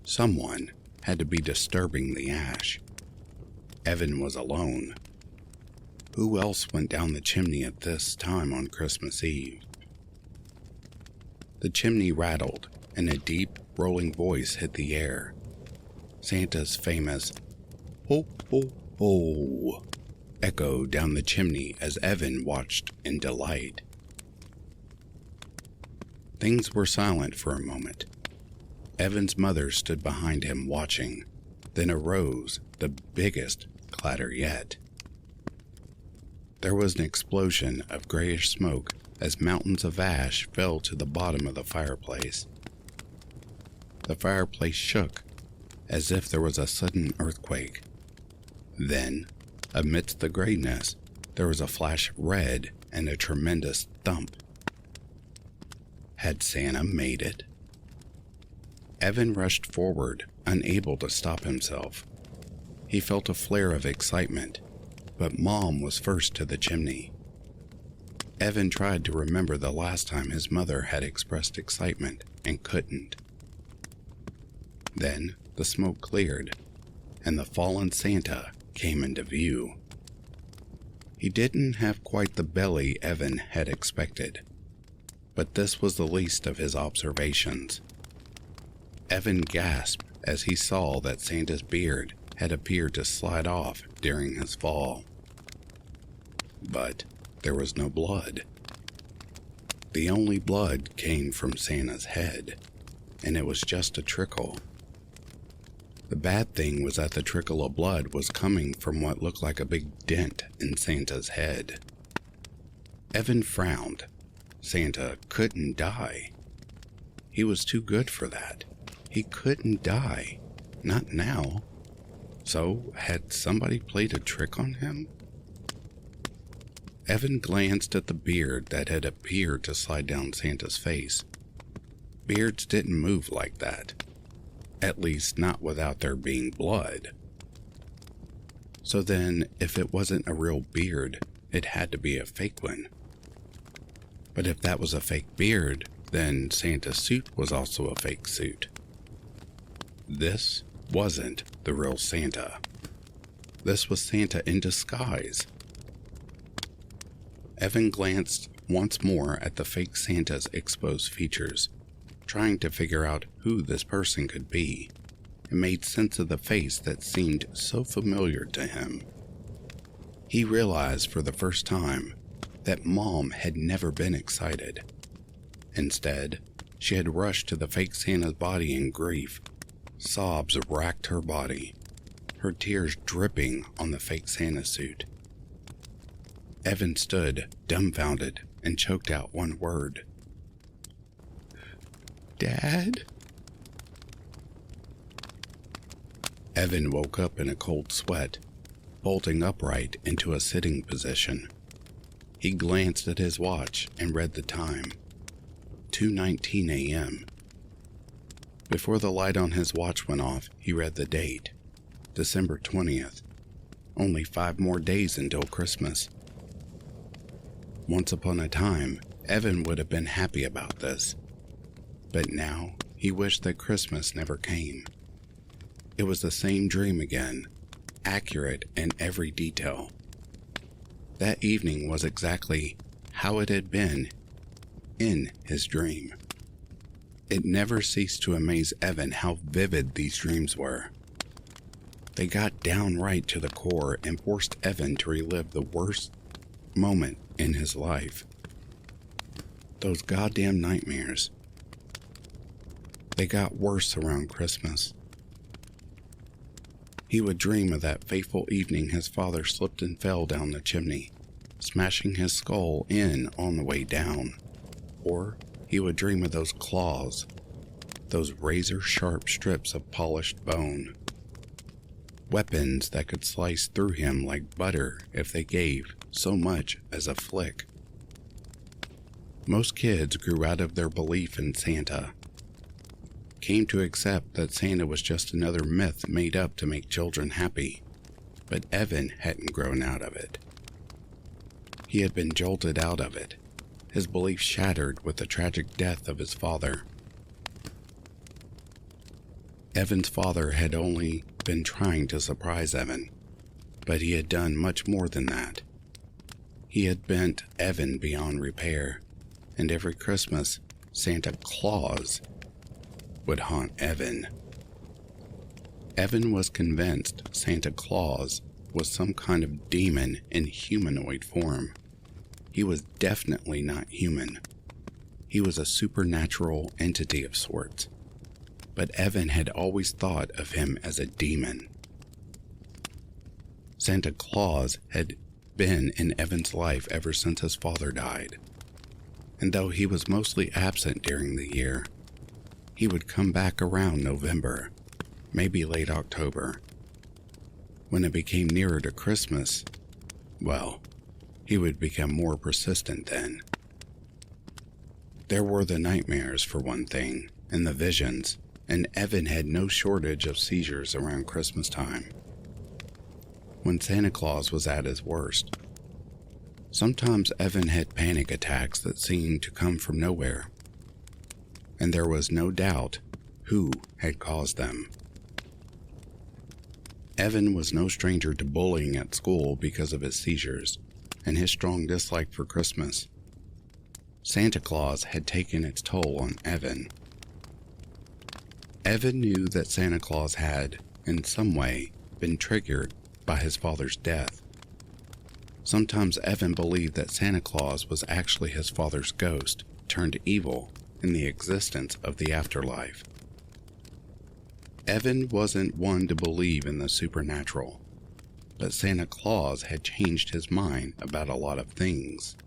Someone had to be disturbing the ash. Evan was alone. Who else went down the chimney at this time on Christmas Eve? The chimney rattled, and a deep, rolling voice hit the air. Santa's famous, "Ho, ho, ho," echoed down the chimney as Evan watched in delight. Things were silent for a moment. Evan's mother stood behind him watching, then arose, the biggest clatter yet. There was an explosion of grayish smoke as mountains of ash fell to the bottom of the fireplace. The fireplace shook as if there was a sudden earthquake. Then, amidst the grayness, there was a flash of red and a tremendous thump. Had Santa made it? Evan rushed forward, unable to stop himself. He felt a flare of excitement, but Mom was first to the chimney. Evan tried to remember the last time his mother had expressed excitement and couldn't. Then the smoke cleared, and the fallen Santa came into view. He didn't have quite the belly Evan had expected, but this was the least of his observations. Evan gasped as he saw that Santa's beard had appeared to slide off during his fall. But there was no blood. The only blood came from Santa's head, and it was just a trickle. The bad thing was that the trickle of blood was coming from what looked like a big dent in Santa's head. Evan frowned. Santa couldn't die. He was too good for that. He couldn't die. Not now. So, had somebody played a trick on him? Evan glanced at the beard that had appeared to slide down Santa's face. Beards didn't move like that. At least not without there being blood. So then, if it wasn't a real beard, it had to be a fake one. But if that was a fake beard, then Santa's suit was also a fake suit. This wasn't the real Santa. This was Santa in disguise. Evan glanced once more at the fake Santa's exposed features, trying to figure out who this person could be, and made sense of the face that seemed so familiar to him. He realized for the first time that Mom had never been excited. Instead, she had rushed to the fake Santa's body in grief. Sobs racked her body, her tears dripping on the fake Santa suit. Evan stood, dumbfounded, and choked out one word. "Dad?" Evan woke up in a cold sweat, bolting upright into a sitting position. He glanced at his watch and read the time, 2:19 a.m. Before the light on his watch went off, he read the date, December 20th. Only 5 more days until Christmas. Once upon a time, Evan would have been happy about this. But now, he wished that Christmas never came. It was the same dream again, accurate in every detail. That evening was exactly how it had been in his dream. It never ceased to amaze Evan how vivid these dreams were. They got downright to the core and forced Evan to relive the worst moment in his life. Those goddamn nightmares. They got worse around Christmas. He would dream of that fateful evening his father slipped and fell down the chimney, smashing his skull in on the way down. Or he would dream of those claws, those razor-sharp strips of polished bone. Weapons that could slice through him like butter if they gave so much as a flick. Most kids grew out of their belief in Santa, came to accept that Santa was just another myth made up to make children happy, but Evan hadn't grown out of it. He had been jolted out of it, his belief shattered with the tragic death of his father. Evan's father had only been trying to surprise Evan, but he had done much more than that. He had bent Evan beyond repair, and every Christmas, Santa Claus would haunt Evan. Evan was convinced Santa Claus was some kind of demon in humanoid form. He was definitely not human. He was a supernatural entity of sorts. But Evan had always thought of him as a demon. Santa Claus had been in Evan's life ever since his father died. And though he was mostly absent during the year, he would come back around November, maybe late October. When it became nearer to Christmas, well, he would become more persistent then. There were the nightmares, for one thing, and the visions, and Evan had no shortage of seizures around Christmas time, when Santa Claus was at his worst. Sometimes Evan had panic attacks that seemed to come from nowhere, and there was no doubt who had caused them. Evan was no stranger to bullying at school because of his seizures and his strong dislike for Christmas. Santa Claus had taken its toll on Evan. Evan knew that Santa Claus had, in some way, been triggered by his father's death. Sometimes Evan believed that Santa Claus was actually his father's ghost turned evil in the existence of the afterlife. Evan wasn't one to believe in the supernatural, but Santa Claus had changed his mind about a lot of things.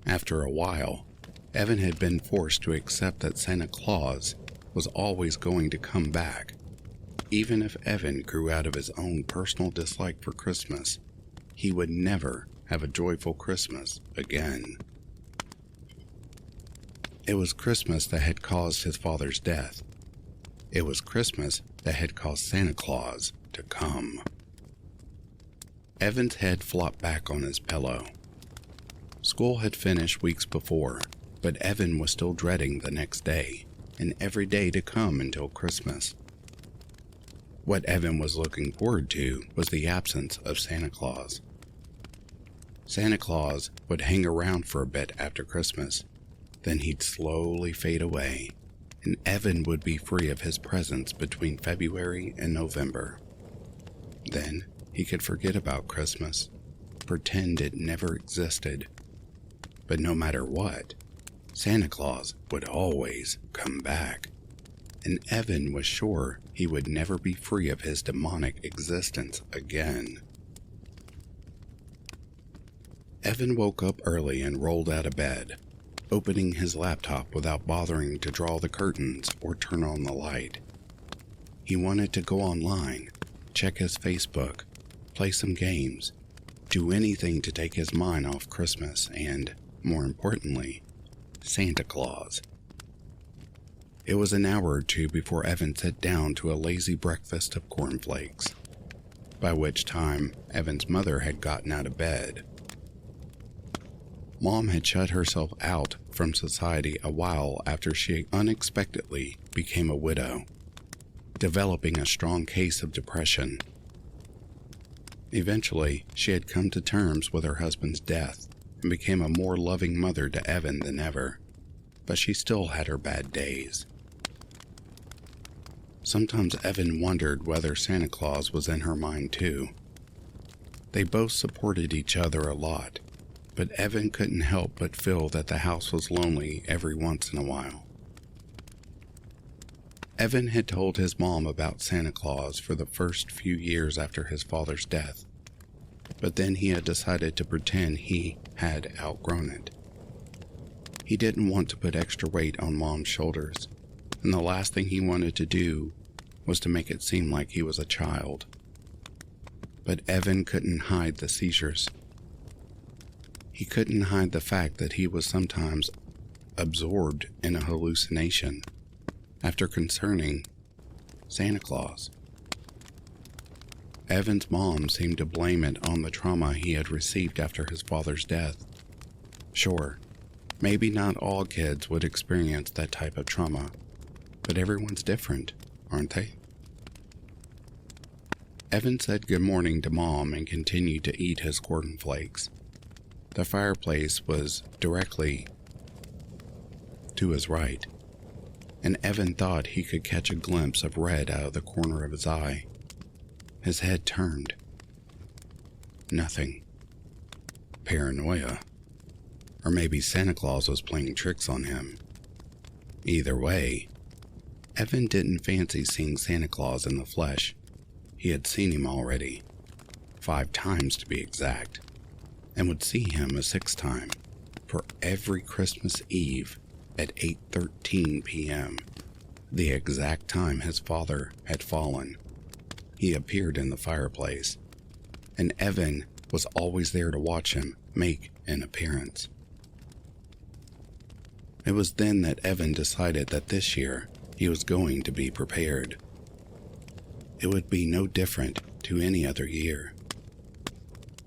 After a while, Evan had been forced to accept that Santa Claus was always going to come back. Even if Evan grew out of his own personal dislike for Christmas, he would never have a joyful Christmas again. It was Christmas that had caused his father's death. It was Christmas that had caused Santa Claus to come. Evan's head flopped back on his pillow. School had finished weeks before, but Evan was still dreading the next day and every day to come until Christmas. What Evan was looking forward to was the absence of Santa Claus. Santa Claus would hang around for a bit after Christmas, then he'd slowly fade away, and Evan would be free of his presence between February and November. Then he could forget about Christmas, pretend it never existed. But no matter what, Santa Claus would always come back, and Evan was sure he would never be free of his demonic existence again. Evan woke up early and rolled out of bed, opening his laptop without bothering to draw the curtains or turn on the light. He wanted to go online, check his Facebook, play some games, do anything to take his mind off Christmas and, more importantly, Santa Claus. It was an hour or two before Evan sat down to a lazy breakfast of cornflakes, by which time Evan's mother had gotten out of bed. Mom had shut herself out from society a while after she unexpectedly became a widow, developing a strong case of depression. Eventually, she had come to terms with her husband's death and became a more loving mother to Evan than ever, but she still had her bad days. Sometimes Evan wondered whether Santa Claus was in her mind too. They both supported each other a lot, but Evan couldn't help but feel that the house was lonely every once in a while. Evan had told his mom about Santa Claus for the first few years after his father's death, but then he had decided to pretend he had outgrown it. He didn't want to put extra weight on Mom's shoulders, and the last thing he wanted to do was to make it seem like he was a child. But Evan couldn't hide the seizures. He couldn't hide the fact that he was sometimes absorbed in a hallucination after concerning Santa Claus. Evan's mom seemed to blame it on the trauma he had received after his father's death. Sure, maybe not all kids would experience that type of trauma, but everyone's different, aren't they? Evan said good morning to Mom and continued to eat his cornflakes. The fireplace was directly to his right, and Evan thought he could catch a glimpse of red out of the corner of his eye. His head turned. Nothing. Paranoia. Or maybe Santa Claus was playing tricks on him. Either way, Evan didn't fancy seeing Santa Claus in the flesh. He had seen him already, 5 times to be exact, and would see him a 6th time for every Christmas Eve at 8:13 p.m., the exact time his father had fallen. He appeared in the fireplace, and Evan was always there to watch him make an appearance. It was then that Evan decided that this year he was going to be prepared. It would be no different to any other year.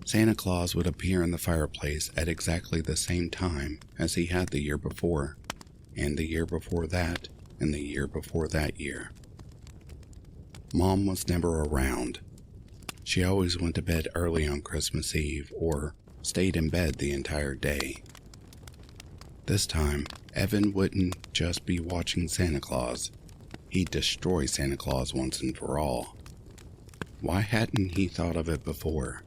Santa Claus would appear in the fireplace at exactly the same time as he had the year before, and the year before that, and the year before that year. Mom was never around. She always went to bed early on Christmas Eve or stayed in bed the entire day. This time, Evan wouldn't just be watching Santa Claus. He'd destroy Santa Claus once and for all. Why hadn't he thought of it before?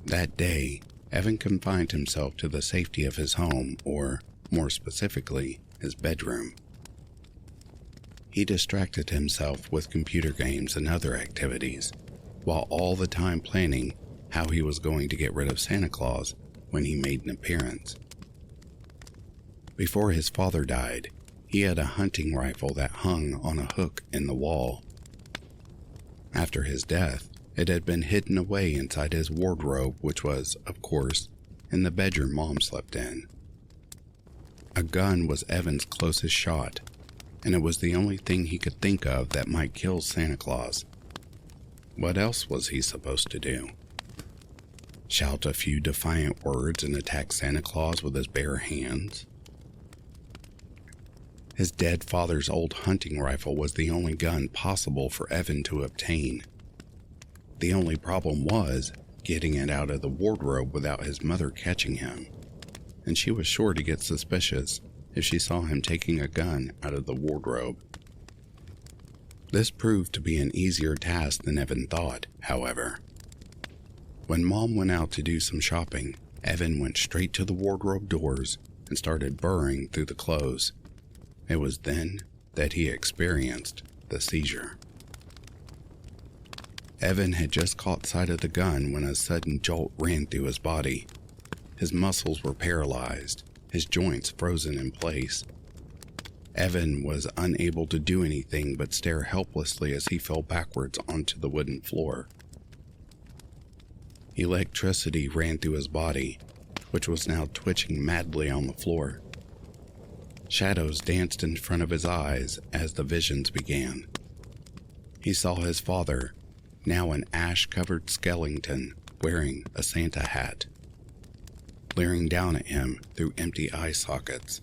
That day, Evan confined himself to the safety of his home, or, more specifically, his bedroom. He distracted himself with computer games and other activities, while all the time planning how he was going to get rid of Santa Claus when he made an appearance. Before his father died, he had a hunting rifle that hung on a hook in the wall. After his death, It had been hidden away inside his wardrobe, which was, of course, in the bedroom Mom slept in. A gun was Evan's closest shot, and it was the only thing he could think of that might kill Santa Claus. What else was he supposed to do? Shout a few defiant words and attack Santa Claus with his bare hands? His dead father's old hunting rifle was the only gun possible for Evan to obtain. The only problem was getting it out of the wardrobe without his mother catching him, and she was sure to get suspicious if she saw him taking a gun out of the wardrobe. This proved to be an easier task than Evan thought, however. When Mom went out to do some shopping, Evan went straight to the wardrobe doors and started burrowing through the clothes. It was then that he experienced the seizure. Evan had just caught sight of the gun when a sudden jolt ran through his body. His muscles were paralyzed, his joints frozen in place. Evan was unable to do anything but stare helplessly as he fell backwards onto the wooden floor. Electricity ran through his body, which was now twitching madly on the floor. Shadows danced in front of his eyes as the visions began. He saw his father, now an ash-covered skeleton wearing a Santa hat, glaring down at him through empty eye sockets.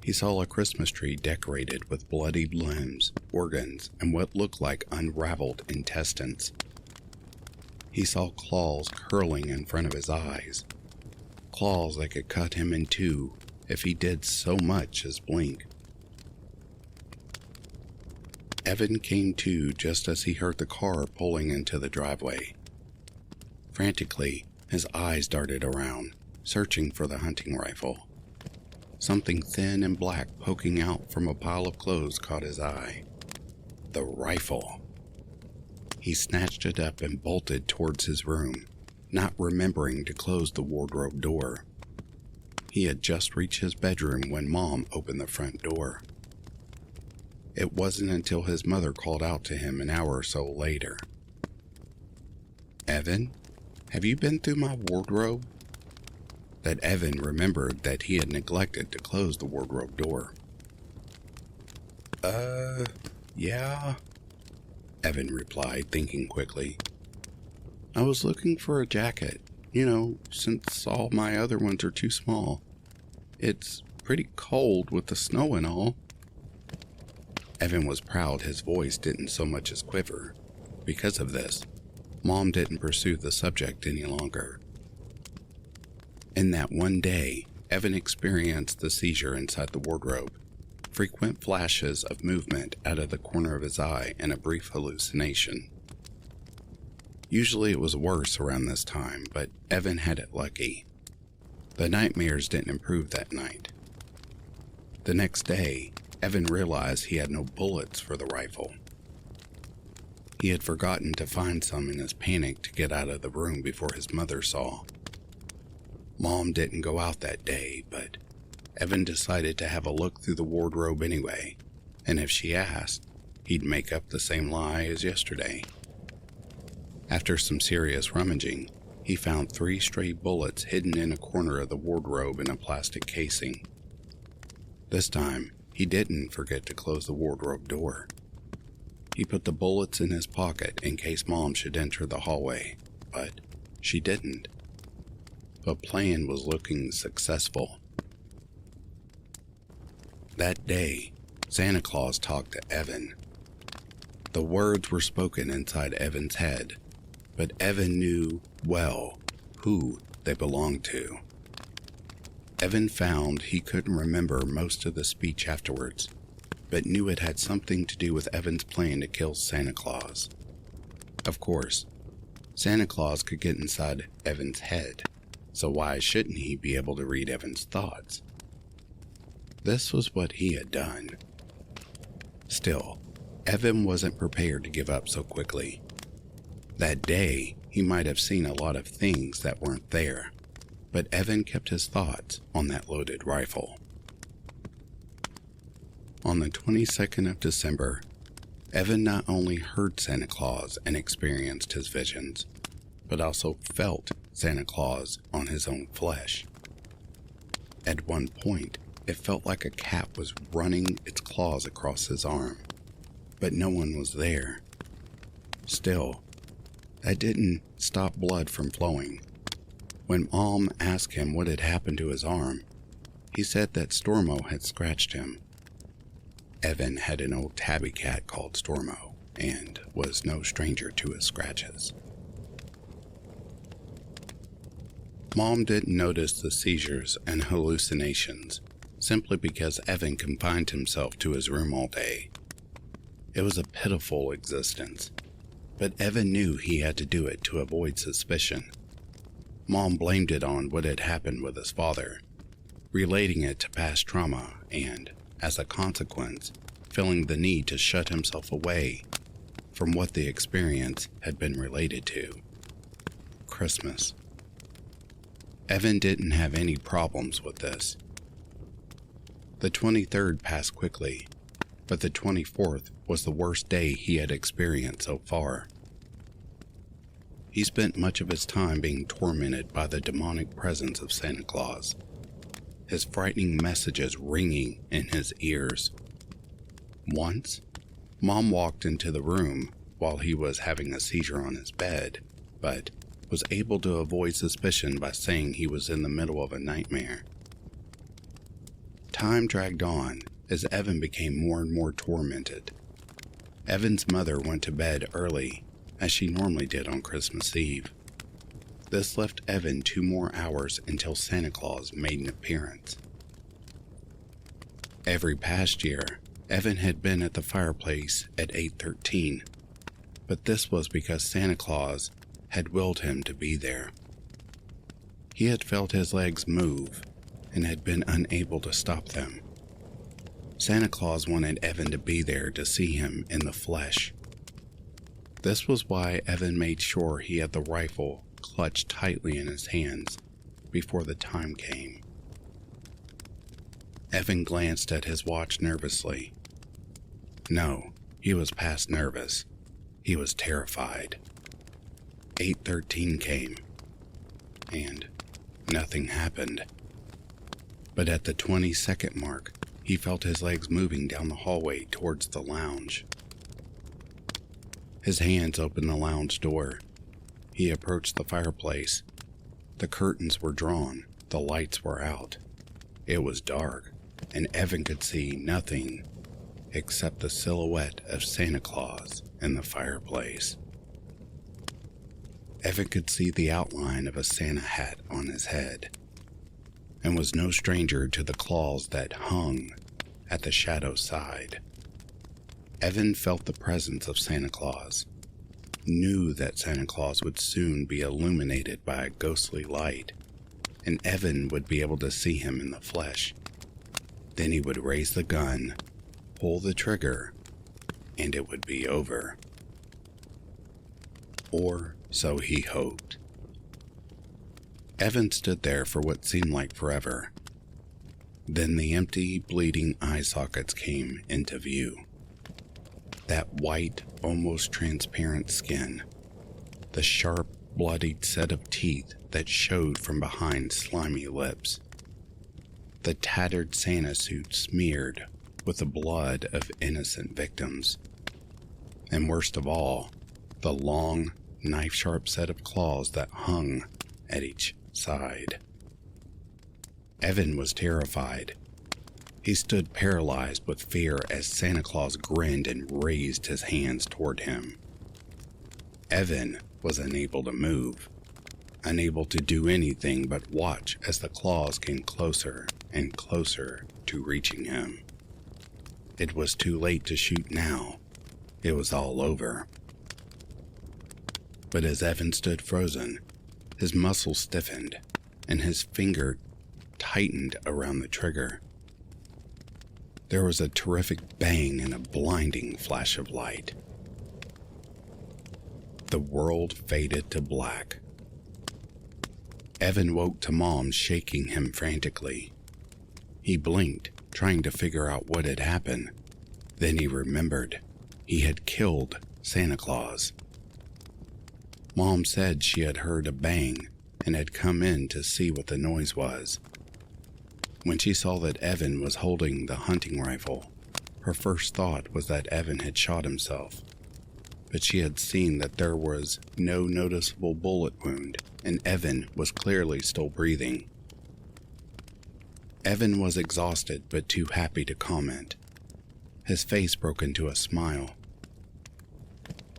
He saw a Christmas tree decorated with bloodied limbs, organs, and what looked like unraveled intestines. He saw claws curling in front of his eyes, claws that could cut him in two if he did so much as blink. Evan came to just as he heard the car pulling into the driveway. Frantically, his eyes darted around, searching for the hunting rifle. Something thin and black poking out from a pile of clothes caught his eye. The rifle. He snatched it up and bolted towards his room, not remembering to close the wardrobe door. He had just reached his bedroom when Mom opened the front door. It wasn't until his mother called out to him an hour or so later. "Evan, have you been through my wardrobe?" That Evan remembered that he had neglected to close the wardrobe door. Yeah," Evan replied, thinking quickly. "I was looking for a jacket, since all my other ones are too small. It's pretty cold with the snow and all." Evan was proud his voice didn't so much as quiver. Because of this, Mom didn't pursue the subject any longer. In that one day, Evan experienced the seizure inside the wardrobe, frequent flashes of movement out of the corner of his eye and a brief hallucination. Usually it was worse around this time, but Evan had it lucky. The nightmares didn't improve that night. The next day, Evan realized he had no bullets for the rifle. He had forgotten to find some in his panic to get out of the room before his mother saw. Mom didn't go out that day, but Evan decided to have a look through the wardrobe anyway, and if she asked, he'd make up the same lie as yesterday. After some serious rummaging, he found 3 stray bullets hidden in a corner of the wardrobe in a plastic casing. This time, he didn't forget to close the wardrobe door. He put the bullets in his pocket in case Mom should enter the hallway, but she didn't. The plan was looking successful. That day, Santa Claus talked to Evan. The words were spoken inside Evan's head, but Evan knew well who they belonged to. Evan found he couldn't remember most of the speech afterwards, but knew it had something to do with Evan's plan to kill Santa Claus. Of course, Santa Claus could get inside Evan's head, so why shouldn't he be able to read Evan's thoughts? This was what he had done. Still, Evan wasn't prepared to give up so quickly. That day, he might have seen a lot of things that weren't there, but Evan kept his thoughts on that loaded rifle. On the 22nd of December, Evan not only heard Santa Claus and experienced his visions, but also felt Santa Claus on his own flesh. At one point, it felt like a cat was running its claws across his arm, but no one was there. Still, that didn't stop blood from flowing. When Mom asked him what had happened to his arm, he said that Stormo had scratched him. Evan had an old tabby cat called Stormo and was no stranger to his scratches. Mom didn't notice the seizures and hallucinations simply because Evan confined himself to his room all day. It was a pitiful existence, but Evan knew he had to do it to avoid suspicion. Mom blamed it on what had happened with his father, relating it to past trauma and, as a consequence, feeling the need to shut himself away from what the experience had been related to. Christmas. Evan didn't have any problems with this. The 23rd passed quickly, but the 24th was the worst day he had experienced so far. He spent much of his time being tormented by the demonic presence of Santa Claus, his frightening messages ringing in his ears. Once, Mom walked into the room while he was having a seizure on his bed, but was able to avoid suspicion by saying he was in the middle of a nightmare. Time dragged on as Evan became more and more tormented. Evan's mother went to bed early, as she normally did on Christmas Eve. This left Evan 2 more hours until Santa Claus made an appearance. Every past year, Evan had been at the fireplace at 8:13, but this was because Santa Claus had willed him to be there. He had felt his legs move and had been unable to stop them. Santa Claus wanted Evan to be there to see him in the flesh. This was why Evan made sure he had the rifle clutched tightly in his hands before the time came. Evan glanced at his watch nervously. No, he was past nervous. He was terrified. 8:13 came, and nothing happened. But at the 20-second mark, he felt his legs moving down the hallway towards the lounge. His hands opened the lounge door. He approached the fireplace. The curtains were drawn, the lights were out. It was dark, and Evan could see nothing except the silhouette of Santa Claus in the fireplace. Evan could see the outline of a Santa hat on his head, and was no stranger to the claws that hung at the shadow's side. Evan felt the presence of Santa Claus, knew that Santa Claus would soon be illuminated by a ghostly light, and Evan would be able to see him in the flesh. Then he would raise the gun, pull the trigger, and it would be over. Or so he hoped. Evan stood there for what seemed like forever. Then the empty, bleeding eye sockets came into view. That white, almost transparent skin, the sharp, bloodied set of teeth that showed from behind slimy lips, the tattered Santa suit smeared with the blood of innocent victims, and worst of all, the long, knife-sharp set of claws that hung at each side. Evan was terrified. He stood paralyzed with fear as Santa Claus grinned and raised his hands toward him. Evan was unable to move, unable to do anything but watch as the claws came closer and closer to reaching him. It was too late to shoot now. It was all over. But as Evan stood frozen, his muscles stiffened and his finger tightened around the trigger. There was a terrific bang and a blinding flash of light. The world faded to black. Evan woke to Mom shaking him frantically. He blinked, trying to figure out what had happened. Then he remembered. He had killed Santa Claus. Mom said she had heard a bang and had come in to see what the noise was. When she saw that Evan was holding the hunting rifle, her first thought was that Evan had shot himself, but she had seen that there was no noticeable bullet wound and Evan was clearly still breathing. Evan was exhausted but too happy to comment. His face broke into a smile.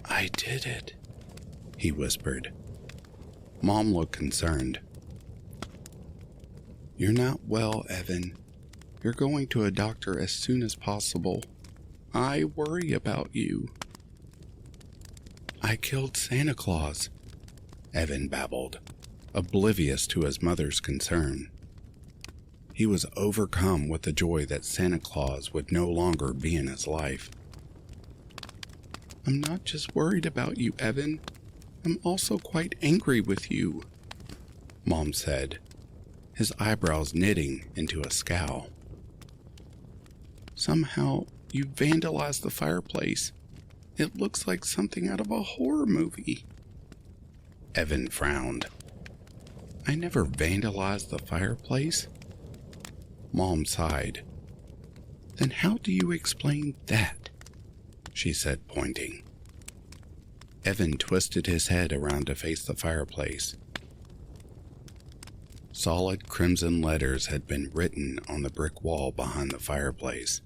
"I did it," he whispered. Mom looked concerned. "You're not well, Evan. You're going to a doctor as soon as possible. I worry about you." "I killed Santa Claus," Evan babbled, oblivious to his mother's concern. He was overcome with the joy that Santa Claus would no longer be in his life. "I'm not just worried about you, Evan. I'm also quite angry with you," Mom said, his eyebrows knitting into a scowl. "Somehow you vandalized the fireplace. It looks like something out of a horror movie." Evan frowned. "I never vandalized the fireplace." Mom sighed. "Then how do you explain that?" she said, pointing. Evan twisted his head around to face the fireplace. Solid crimson letters had been written on the brick wall behind the fireplace.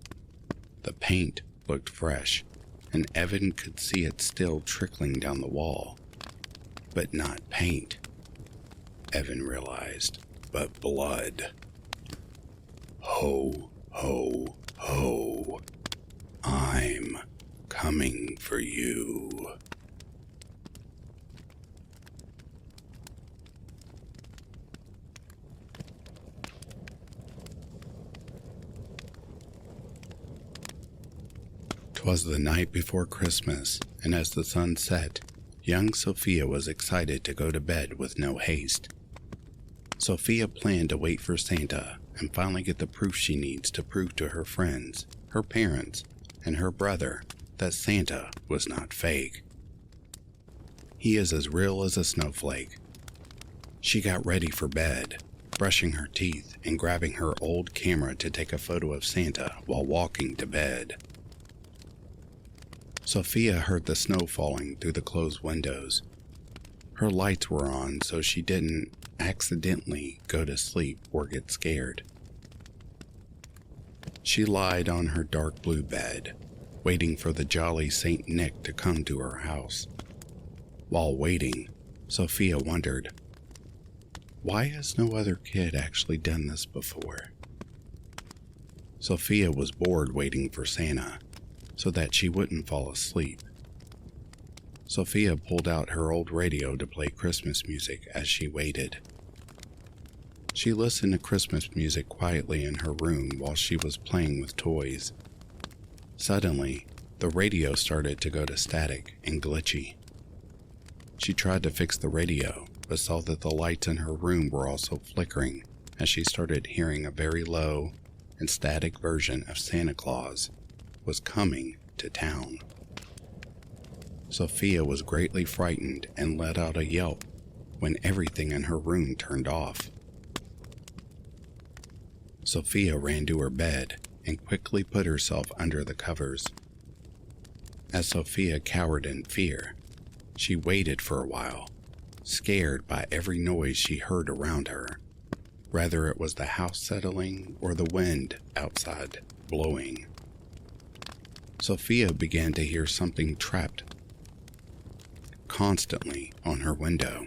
The paint looked fresh, and Evan could see it still trickling down the wall. But not paint, Evan realized, but blood. "Ho, ho, ho. I'm coming for you." "'Twas the night before Christmas, and as the sun set, young Sophia was excited to go to bed with no haste. Sophia planned to wait for Santa and finally get the proof she needs to prove to her friends, her parents, and her brother that Santa was not fake. He is as real as a snowflake. She got ready for bed, brushing her teeth and grabbing her old camera to take a photo of Santa while walking to bed. Sophia heard the snow falling through the closed windows. Her lights were on so she didn't accidentally go to sleep or get scared. She lied on her dark blue bed, waiting for the jolly Saint Nick to come to her house. While waiting, Sophia wondered, why has no other kid actually done this before? Sophia was bored waiting for Santa, so that she wouldn't fall asleep. Sophia pulled out her old radio to play Christmas music as she waited. She listened to Christmas music quietly in her room while she was playing with toys. Suddenly, the radio started to go to static and glitchy. She tried to fix the radio, but saw that the lights in her room were also flickering as she started hearing a very low and static version of Santa Claus was coming to town. Sophia was greatly frightened and let out a yelp when everything in her room turned off. Sophia ran to her bed and quickly put herself under the covers. As Sophia cowered in fear, she waited for a while, scared by every noise she heard around her, whether it was the house settling or the wind outside blowing. Sophia began to hear something trapped constantly on her window.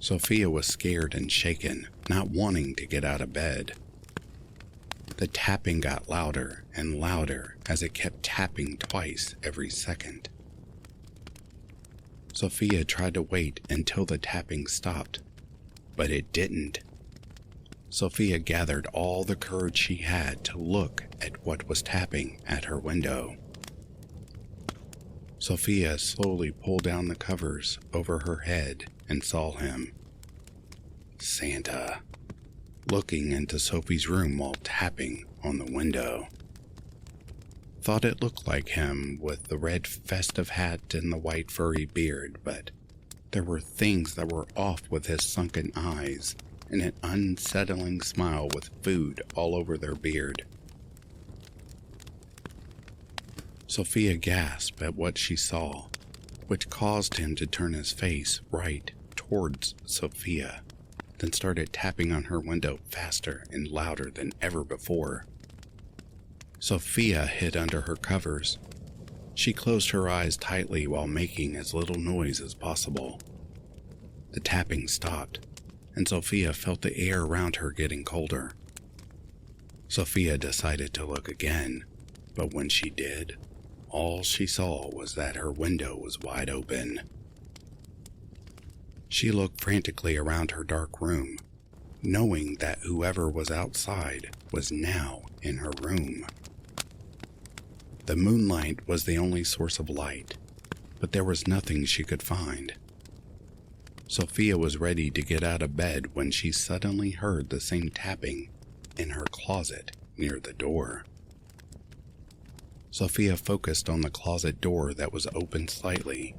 Sophia was scared and shaken, not wanting to get out of bed. The tapping got louder and louder as it kept tapping twice every second. Sophia tried to wait until the tapping stopped, but it didn't. Sophia gathered all the courage she had to look at what was tapping at her window. Sophia slowly pulled down the covers over her head and saw him, Santa, looking into Sophie's room while tapping on the window. thought it looked like him with the red festive hat and the white furry beard, but there were things that were off with his sunken eyes and an unsettling smile with food all over their beard. Sophia gasped at what she saw, which caused him to turn his face right towards Sophia, then started tapping on her window faster and louder than ever before. Sophia hid under her covers. She closed her eyes tightly while making as little noise as possible. The tapping stopped, and Sophia felt the air around her getting colder. Sophia decided to look again, but when she did, all she saw was that her window was wide open. She looked frantically around her dark room, knowing that whoever was outside was now in her room. The moonlight was the only source of light, but there was nothing she could find. Sophia was ready to get out of bed when she suddenly heard the same tapping in her closet near the door. Sophia focused on the closet door that was open slightly,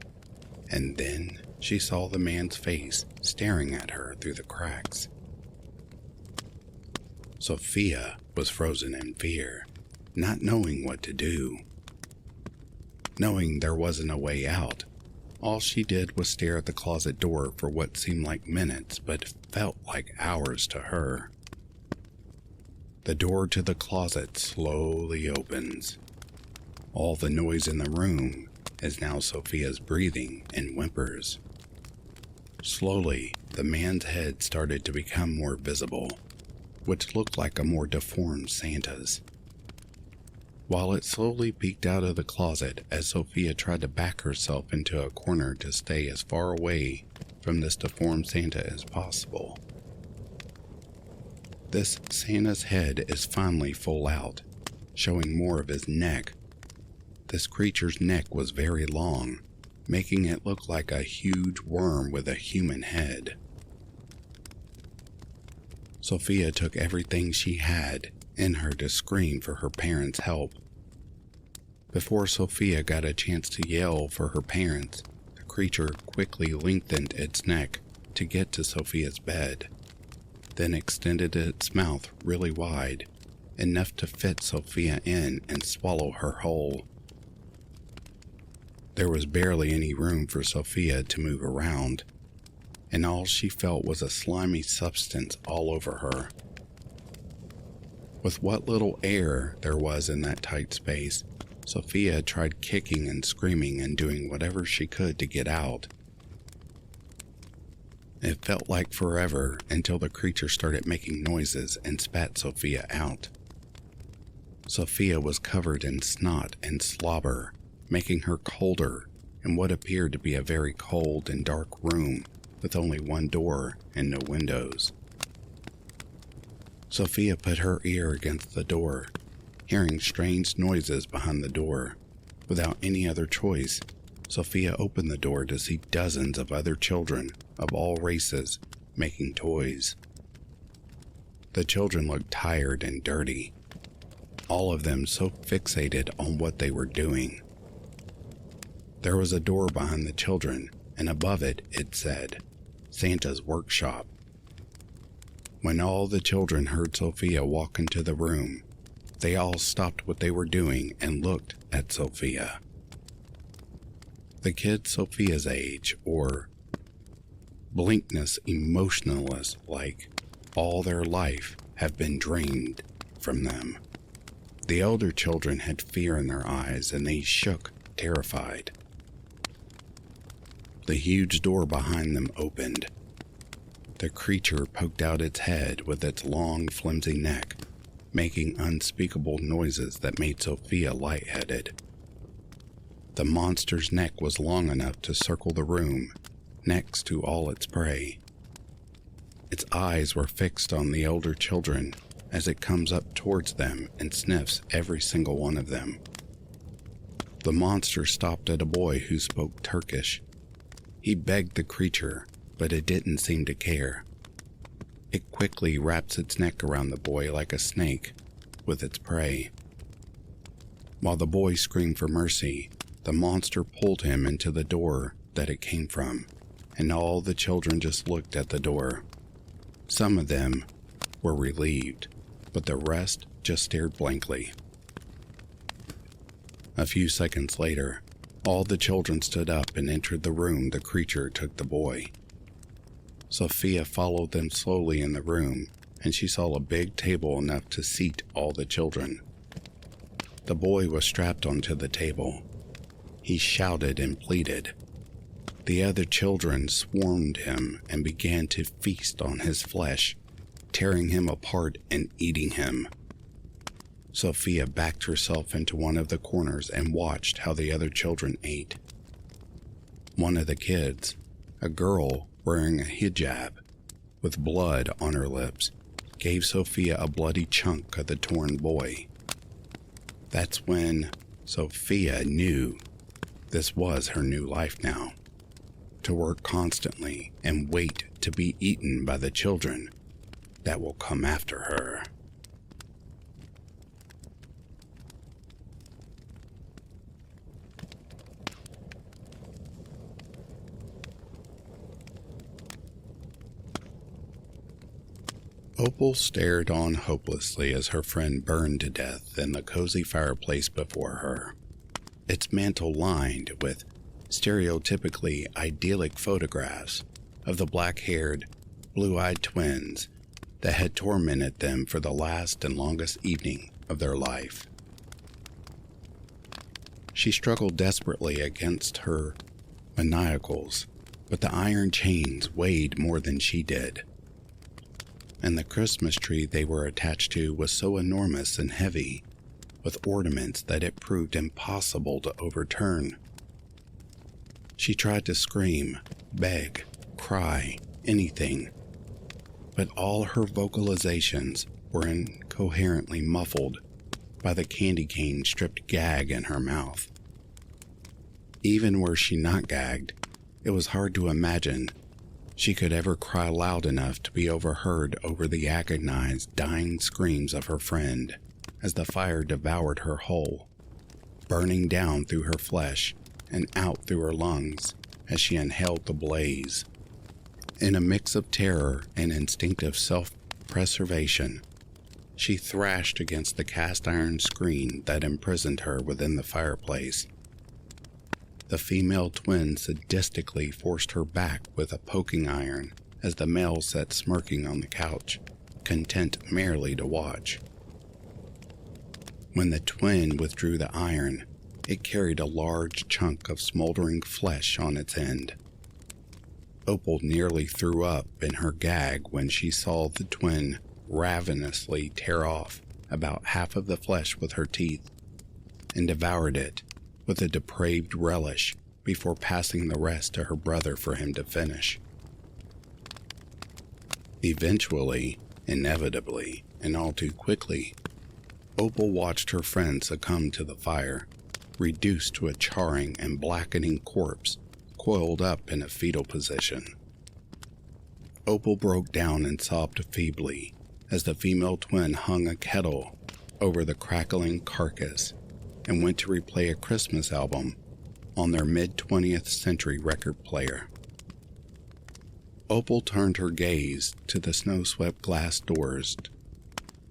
and then she saw the man's face staring at her through the cracks. Sophia was frozen in fear, not knowing what to do. Knowing there wasn't a way out, all she did was stare at the closet door for what seemed like minutes but felt like hours to her. The door to the closet slowly opens. All the noise in the room is now Sophia's breathing and whimpers. Slowly, the man's head started to become more visible, which looked like a more deformed Santa's. While it slowly peeked out of the closet as Sophia tried to back herself into a corner to stay as far away from this deformed Santa as possible. This Santa's head is finally full out, showing more of his neck. This creature's neck was very long, making it look like a huge worm with a human head. Sophia took everything she had in her to scream for her parents' help. Before Sophia got a chance to yell for her parents, the creature quickly lengthened its neck to get to Sophia's bed, then extended its mouth really wide, enough to fit Sophia in and swallow her whole. There was barely any room for Sophia to move around, and all she felt was a slimy substance all over her. With what little air there was in that tight space, Sophia tried kicking and screaming and doing whatever she could to get out. It felt like forever until the creature started making noises and spat Sophia out. Sophia was covered in snot and slobber, making her colder in what appeared to be a very cold and dark room with only one door and no windows. Sophia put her ear against the door, hearing strange noises behind the door. Without any other choice, Sophia opened the door to see dozens of other children of all races making toys. The children looked tired and dirty, all of them so fixated on what they were doing. There was a door behind the children, and above it, it said, Santa's Workshop. When all the children heard Sophia walk into the room, they all stopped what they were doing and looked at Sophia. The kids Sophia's age, or blinkness emotionless like all their life, have been drained from them. The older children had fear in their eyes and they shook, terrified. The huge door behind them opened. The creature poked out its head with its long, flimsy neck, making unspeakable noises that made Sophia lightheaded. The monster's neck was long enough to circle the room, next to all its prey. Its eyes were fixed on the older children as it comes up towards them and sniffs every single one of them. The monster stopped at a boy who spoke Turkish. He begged the creature, but it didn't seem to care. It quickly wraps its neck around the boy like a snake with its prey. While the boy screamed for mercy, the monster pulled him into the door that it came from, and all the children just looked at the door. Some of them were relieved, but the rest just stared blankly. A few seconds later, all the children stood up and entered the room the creature took the boy. Sophia followed them slowly in the room, and she saw a big table enough to seat all the children. The boy was strapped onto the table. He shouted and pleaded. The other children swarmed him and began to feast on his flesh, tearing him apart and eating him. Sophia backed herself into one of the corners and watched how the other children ate. One of the kids, a girl wearing a hijab with blood on her lips, gave Sophia a bloody chunk of the torn boy. That's when Sophia knew this was her new life now. To work constantly and wait to be eaten by the children that will come after her. Opal stared on hopelessly as her friend burned to death in the cozy fireplace before her, its mantel lined with stereotypically idyllic photographs of the black-haired, blue-eyed twins that had tormented them for the last and longest evening of their life. She struggled desperately against her maniacals, but the iron chains weighed more than she did. And the Christmas tree they were attached to was so enormous and heavy, with ornaments that it proved impossible to overturn. She tried to scream, beg, cry, anything, but all her vocalizations were incoherently muffled by the candy cane stripped gag in her mouth. Even were she not gagged, it was hard to imagine she could ever cry loud enough to be overheard over the agonized, dying screams of her friend as the fire devoured her whole, burning down through her flesh and out through her lungs as she inhaled the blaze. In a mix of terror and instinctive self-preservation, she thrashed against the cast-iron screen that imprisoned her within the fireplace. The female twin sadistically forced her back with a poking iron as the male sat smirking on the couch, content merely to watch. When the twin withdrew the iron, it carried a large chunk of smoldering flesh on its end. Opal nearly threw up in her gag when she saw the twin ravenously tear off about half of the flesh with her teeth and devoured it with a depraved relish before passing the rest to her brother for him to finish. Eventually, inevitably, and all too quickly, Opal watched her friend succumb to the fire, reduced to a charring and blackening corpse coiled up in a fetal position. Opal broke down and sobbed feebly as the female twin hung a kettle over the crackling carcass and went to replay a Christmas album on their mid-20th century record player. Opal turned her gaze to the snow-swept glass doors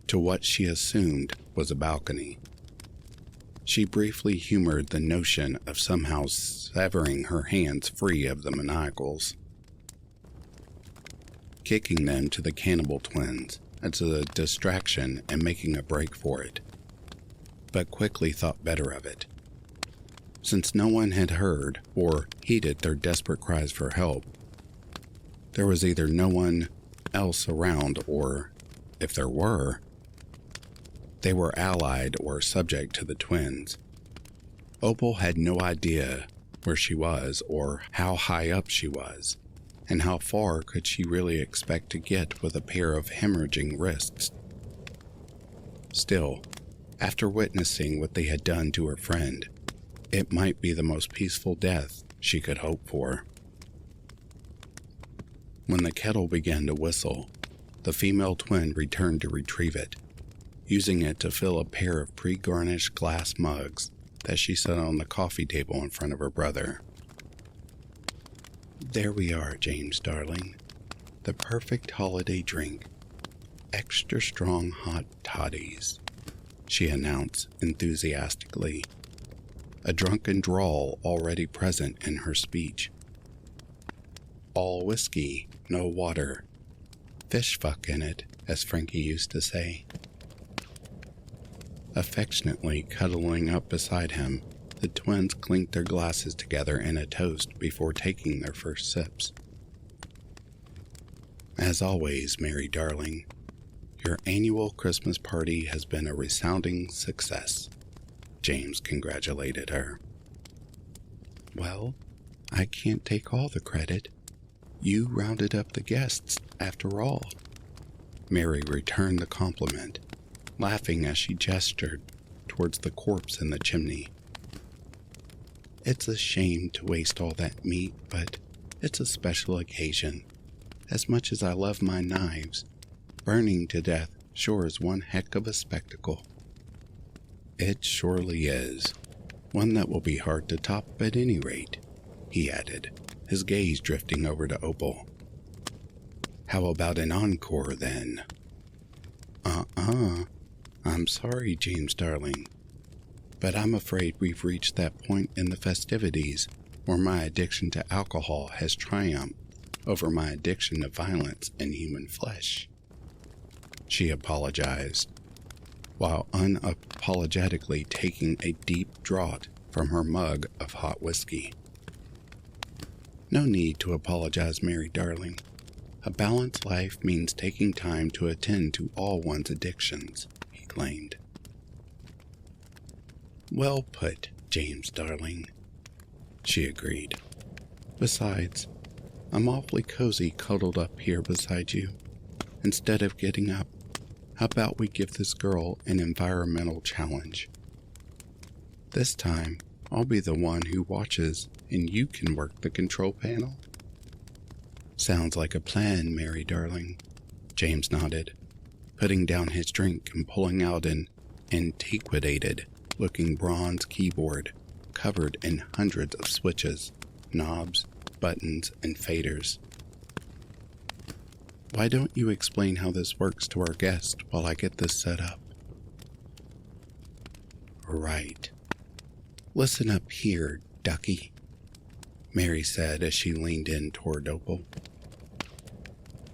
to what she assumed was a balcony. She briefly humored the notion of somehow severing her hands free of the maniacals, kicking them to the cannibal twins as a distraction and making a break for it, but quickly thought better of it. Since no one had heard or heeded their desperate cries for help, there was either no one else around or, if there were, they were allied or subject to the twins. Opal had no idea where she was or how high up she was, and how far could she really expect to get with a pair of hemorrhaging wrists. Still, after witnessing what they had done to her friend, it might be the most peaceful death she could hope for. When the kettle began to whistle, the female twin returned to retrieve it. using it to fill a pair of pre-garnished glass mugs that she set on the coffee table in front of her brother. "There we are, James, darling. The perfect holiday drink. Extra strong hot toddies," she announced enthusiastically, a drunken drawl already present in her speech. "All whiskey, no water. Fish fuck in it, as Frankie used to say." Affectionately cuddling up beside him, the twins clinked their glasses together in a toast before taking their first sips. "As always, Mary darling, your annual Christmas party has been a resounding success," James congratulated her. "Well, I can't take all the credit. You rounded up the guests, after all." Mary returned the compliment, laughing as she gestured towards the corpse in the chimney. "It's a shame to waste all that meat, but it's a special occasion. As much as I love my knives, burning to death sure is one heck of a spectacle." "It surely is. One that will be hard to top at any rate," he added, his gaze drifting over to Opal. "How about an encore, then?" I'm sorry, James darling, but I'm afraid we've reached that point in the festivities where my addiction to alcohol has triumphed over my addiction to violence and human flesh," she apologized, while unapologetically taking a deep draught from her mug of hot whiskey. "No need to apologize, Mary darling. A balanced life means taking time to attend to all one's addictions," he claimed. "Well put, James darling," she agreed. "Besides, I'm awfully cozy cuddled up here beside you. Instead of getting up, how about we give this girl an environmental challenge? This time, I'll be the one who watches and you can work the control panel." "Sounds like a plan, Mary darling," James nodded, putting down his drink and pulling out an antiquated-looking bronze keyboard covered in hundreds of switches, knobs, buttons, and faders. "Why don't you explain how this works to our guest while I get this set up?" "Right. Listen up here, ducky," Mary said as she leaned in toward Opal.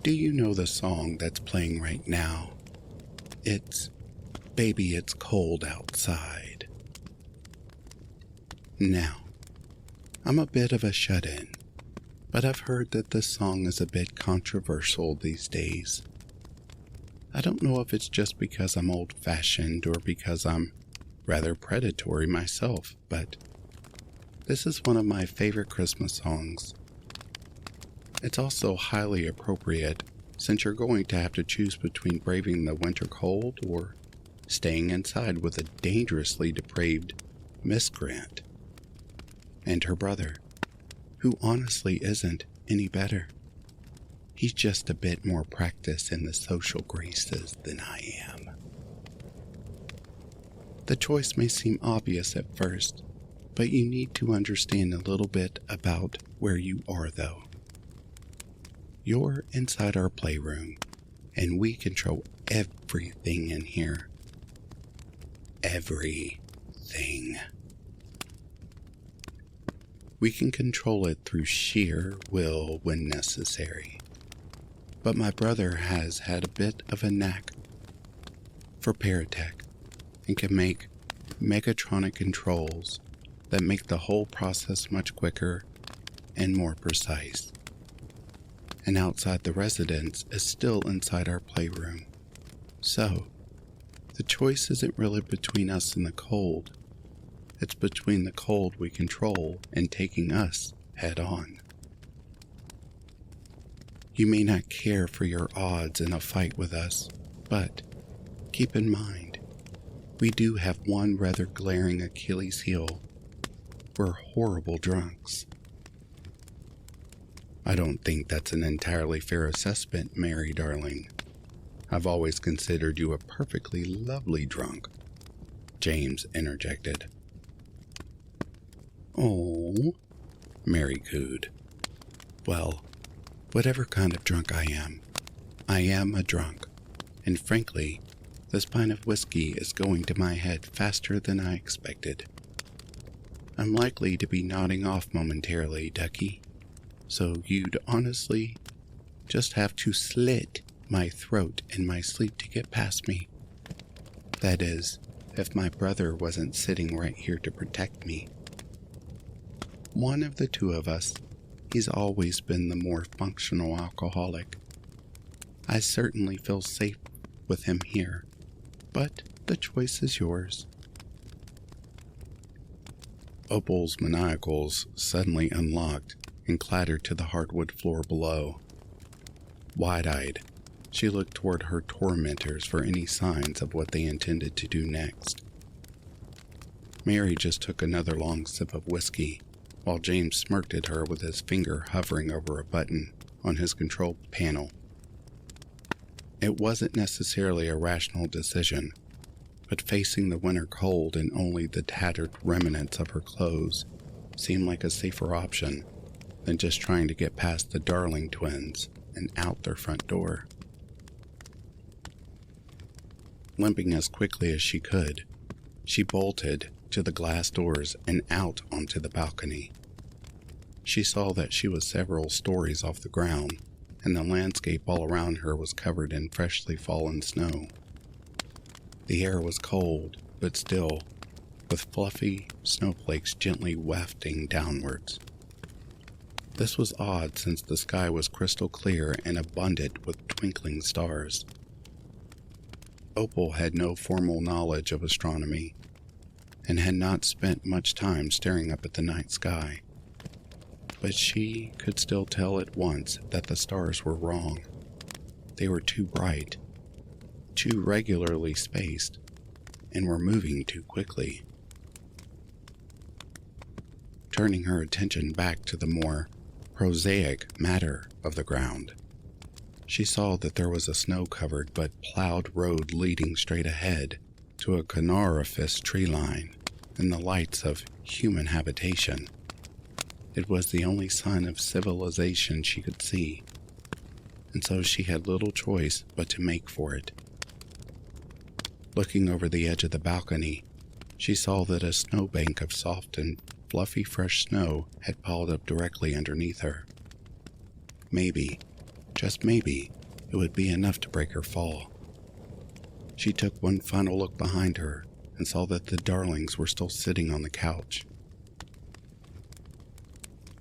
"Do you know the song that's playing right now? It's Baby It's Cold Outside. Now, I'm a bit of a shut-in, but I've heard that this song is a bit controversial these days. I don't know if it's just because I'm old-fashioned or because I'm rather predatory myself, but this is one of my favorite Christmas songs. It's also highly appropriate since you're going to have to choose between braving the winter cold or staying inside with a dangerously depraved miscreant and her brother, who honestly isn't any better. He's just a bit more practiced in the social graces than I am. The choice may seem obvious at first, but you need to understand a little bit about where you are, though. You're inside our playroom, and we control everything in here. Everything. We can control it through sheer will when necessary. But my brother has had a bit of a knack for paratech and can make mechatronic controls that make the whole process much quicker and more precise. And outside the residence is still inside our playroom. So, the choice isn't really between us and the cold. It's between the cold we control and taking us head on. You may not care for your odds in a fight with us, but keep in mind, we do have one rather glaring Achilles heel. We're horrible drunks. I don't think that's an entirely fair assessment, Mary darling. I've always considered you a perfectly lovely drunk," James interjected. "Oh," Mary cooed. "Well, whatever kind of drunk I am a drunk, and frankly, this pint of whiskey is going to my head faster than I expected. I'm likely to be nodding off momentarily, Ducky, so you'd honestly just have to slit my throat in my sleep to get past me. That is, if my brother wasn't sitting right here to protect me. One of the two of us, he's always been the more functional alcoholic. I certainly feel safe with him here, but the choice is yours." Opal's manacles suddenly unlocked and clattered to the hardwood floor below. Wide-eyed, she looked toward her tormentors for any signs of what they intended to do next. Mary just took another long sip of whiskey, while James smirked at her with his finger hovering over a button on his control panel. It wasn't necessarily a rational decision, but facing the winter cold and only the tattered remnants of her clothes seemed like a safer option than just trying to get past the Darling twins and out their front door. Limping as quickly as she could, she bolted to the glass doors and out onto the balcony. She saw that she was several stories off the ground, and the landscape all around her was covered in freshly fallen snow. The air was cold, but still, with fluffy snowflakes gently wafting downwards. This was odd since the sky was crystal clear and abundant with twinkling stars. Opal had no formal knowledge of astronomy, and had not spent much time staring up at the night sky. But she could still tell at once that the stars were wrong. They were too bright, too regularly spaced, and were moving too quickly. Turning her attention back to the more prosaic matter of the ground, she saw that there was a snow-covered but plowed road leading straight ahead to a coniferous tree line and the lights of human habitation. It was the only sign of civilization she could see, and so she had little choice but to make for it. Looking over the edge of the balcony, she saw that a snowbank of soft and fluffy fresh snow had piled up directly underneath her. Maybe, just maybe, it would be enough to break her fall. She took one final look behind her and saw that the Darlings were still sitting on the couch.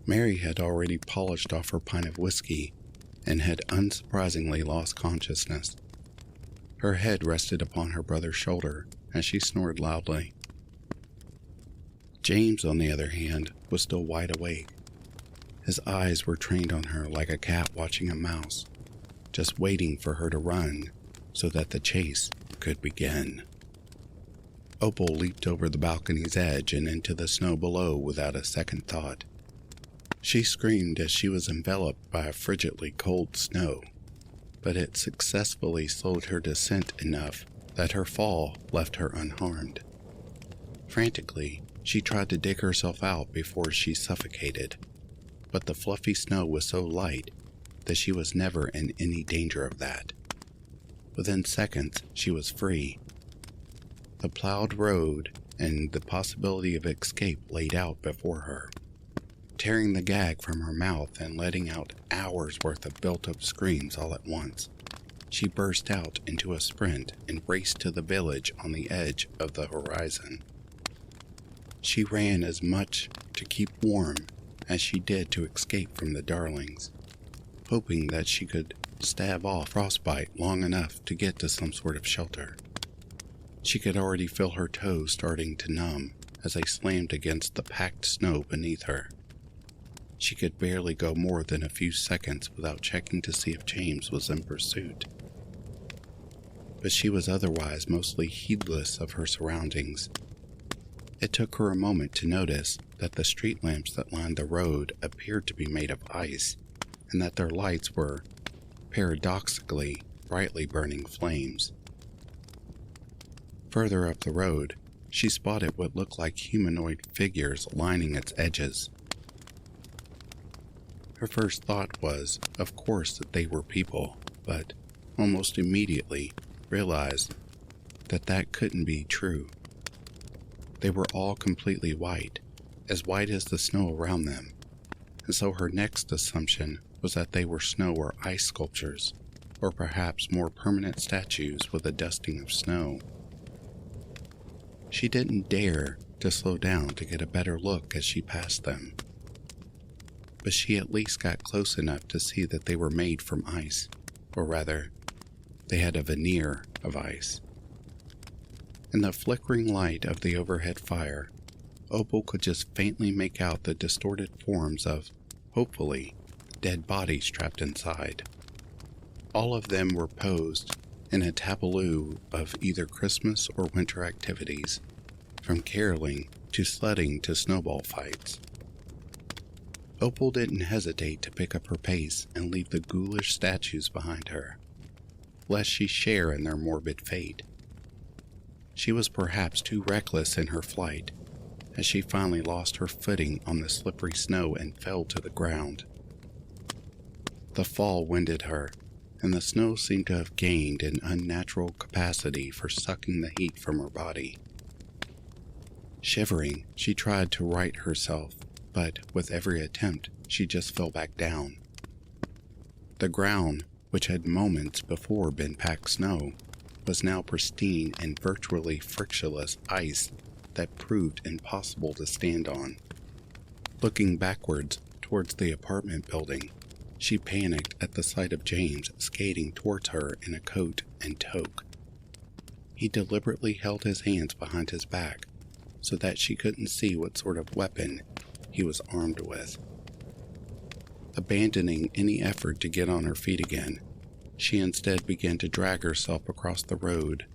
Mary had already polished off her pint of whiskey and had unsurprisingly lost consciousness. Her head rested upon her brother's shoulder as she snored loudly. James, on the other hand, was still wide awake. His eyes were trained on her like a cat watching a mouse, just waiting for her to run so that the chase could begin. Opal leaped over the balcony's edge and into the snow below without a second thought. She screamed as she was enveloped by a frigidly cold snow, but it successfully slowed her descent enough that her fall left her unharmed. Frantically, she tried to dig herself out before she suffocated, but the fluffy snow was so light that she was never in any danger of that. Within seconds, she was free. The plowed road and the possibility of escape laid out before her. Tearing the gag from her mouth and letting out hours' worth of built-up screams all at once, she burst out into a sprint and raced to the village on the edge of the horizon. She ran as much to keep warm as she did to escape from the Darlings, hoping that she could stave off frostbite long enough to get to some sort of shelter. She could already feel her toes starting to numb as they slammed against the packed snow beneath her. She could barely go more than a few seconds without checking to see if James was in pursuit. But she was otherwise mostly heedless of her surroundings. It took her a moment to notice that the street lamps that lined the road appeared to be made of ice, and that their lights were, paradoxically, brightly burning flames. Further up the road, she spotted what looked like humanoid figures lining its edges. Her first thought was, of course, that they were people, but almost immediately realized that that couldn't be true. They were all completely white as the snow around them, and so her next assumption was that they were snow or ice sculptures, or perhaps more permanent statues with a dusting of snow. She didn't dare to slow down to get a better look as she passed them, but she at least got close enough to see that they were made from ice, or rather, they had a veneer of ice. In the flickering light of the overhead fire, Opal could just faintly make out the distorted forms of, hopefully, dead bodies trapped inside. All of them were posed in a tableau of either Christmas or winter activities, from caroling to sledding to snowball fights. Opal didn't hesitate to pick up her pace and leave the ghoulish statues behind her, lest she share in their morbid fate. She was perhaps too reckless in her flight, as she finally lost her footing on the slippery snow and fell to the ground. The fall winded her, and the snow seemed to have gained an unnatural capacity for sucking the heat from her body. Shivering, she tried to right herself, but with every attempt, she just fell back down. The ground, which had moments before been packed snow, was now pristine and virtually frictionless ice that proved impossible to stand on. Looking backwards towards the apartment building, she panicked at the sight of James skating towards her in a coat and toque. He deliberately held his hands behind his back so that she couldn't see what sort of weapon he was armed with. Abandoning any effort to get on her feet again, she instead began to drag herself across the road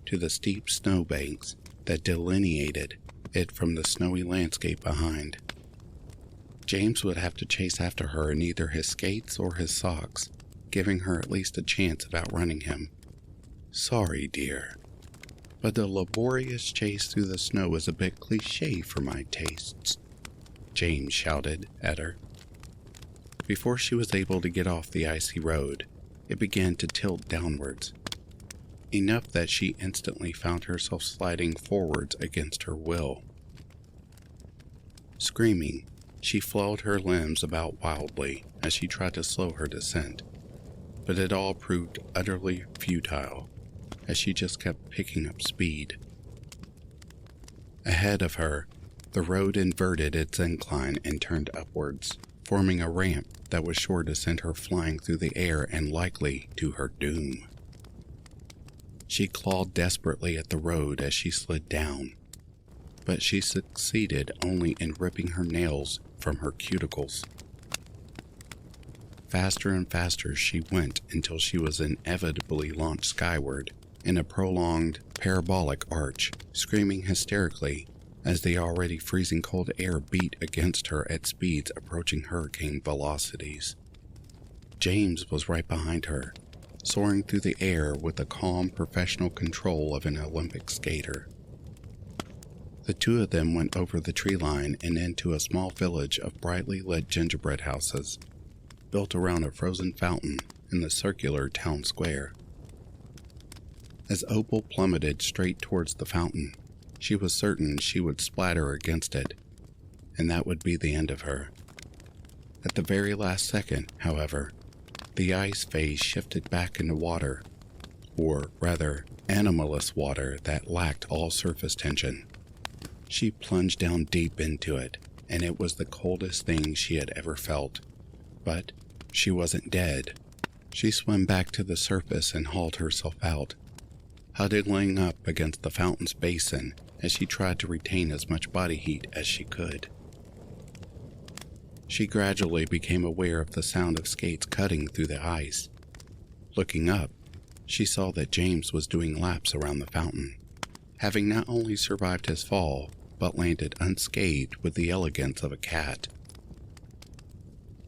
to the steep snowbanks that delineated it from the snowy landscape behind. James would have to chase after her in either his skates or his socks, giving her at least a chance of outrunning him. "Sorry, dear, but the laborious chase through the snow is a bit cliché for my tastes," James shouted at her. Before she was able to get off the icy road, it began to tilt downwards, enough that she instantly found herself sliding forwards against her will. Screaming, she flailed her limbs about wildly as she tried to slow her descent, but it all proved utterly futile as she just kept picking up speed. Ahead of her, the road inverted its incline and turned upwards, forming a ramp that was sure to send her flying through the air and likely to her doom. She clawed desperately at the road as she slid down, but she succeeded only in ripping her nails from her cuticles. Faster and faster she went until she was inevitably launched skyward in a prolonged parabolic arch, screaming hysterically as the already freezing cold air beat against her at speeds approaching hurricane velocities. James was right behind her, soaring through the air with the calm professional control of an Olympic skater. The two of them went over the tree line and into a small village of brightly lit gingerbread houses, built around a frozen fountain in the circular town square. As Opal plummeted straight towards the fountain, she was certain she would splatter against it, and that would be the end of her. At the very last second, however, the ice phase shifted back into water, or rather, animalous water that lacked all surface tension. She plunged down deep into it, and it was the coldest thing she had ever felt. But she wasn't dead. She swam back to the surface and hauled herself out, huddling up against the fountain's basin as she tried to retain as much body heat as she could. She gradually became aware of the sound of skates cutting through the ice. Looking up, she saw that James was doing laps around the fountain, having not only survived his fall, but landed unscathed with the elegance of a cat.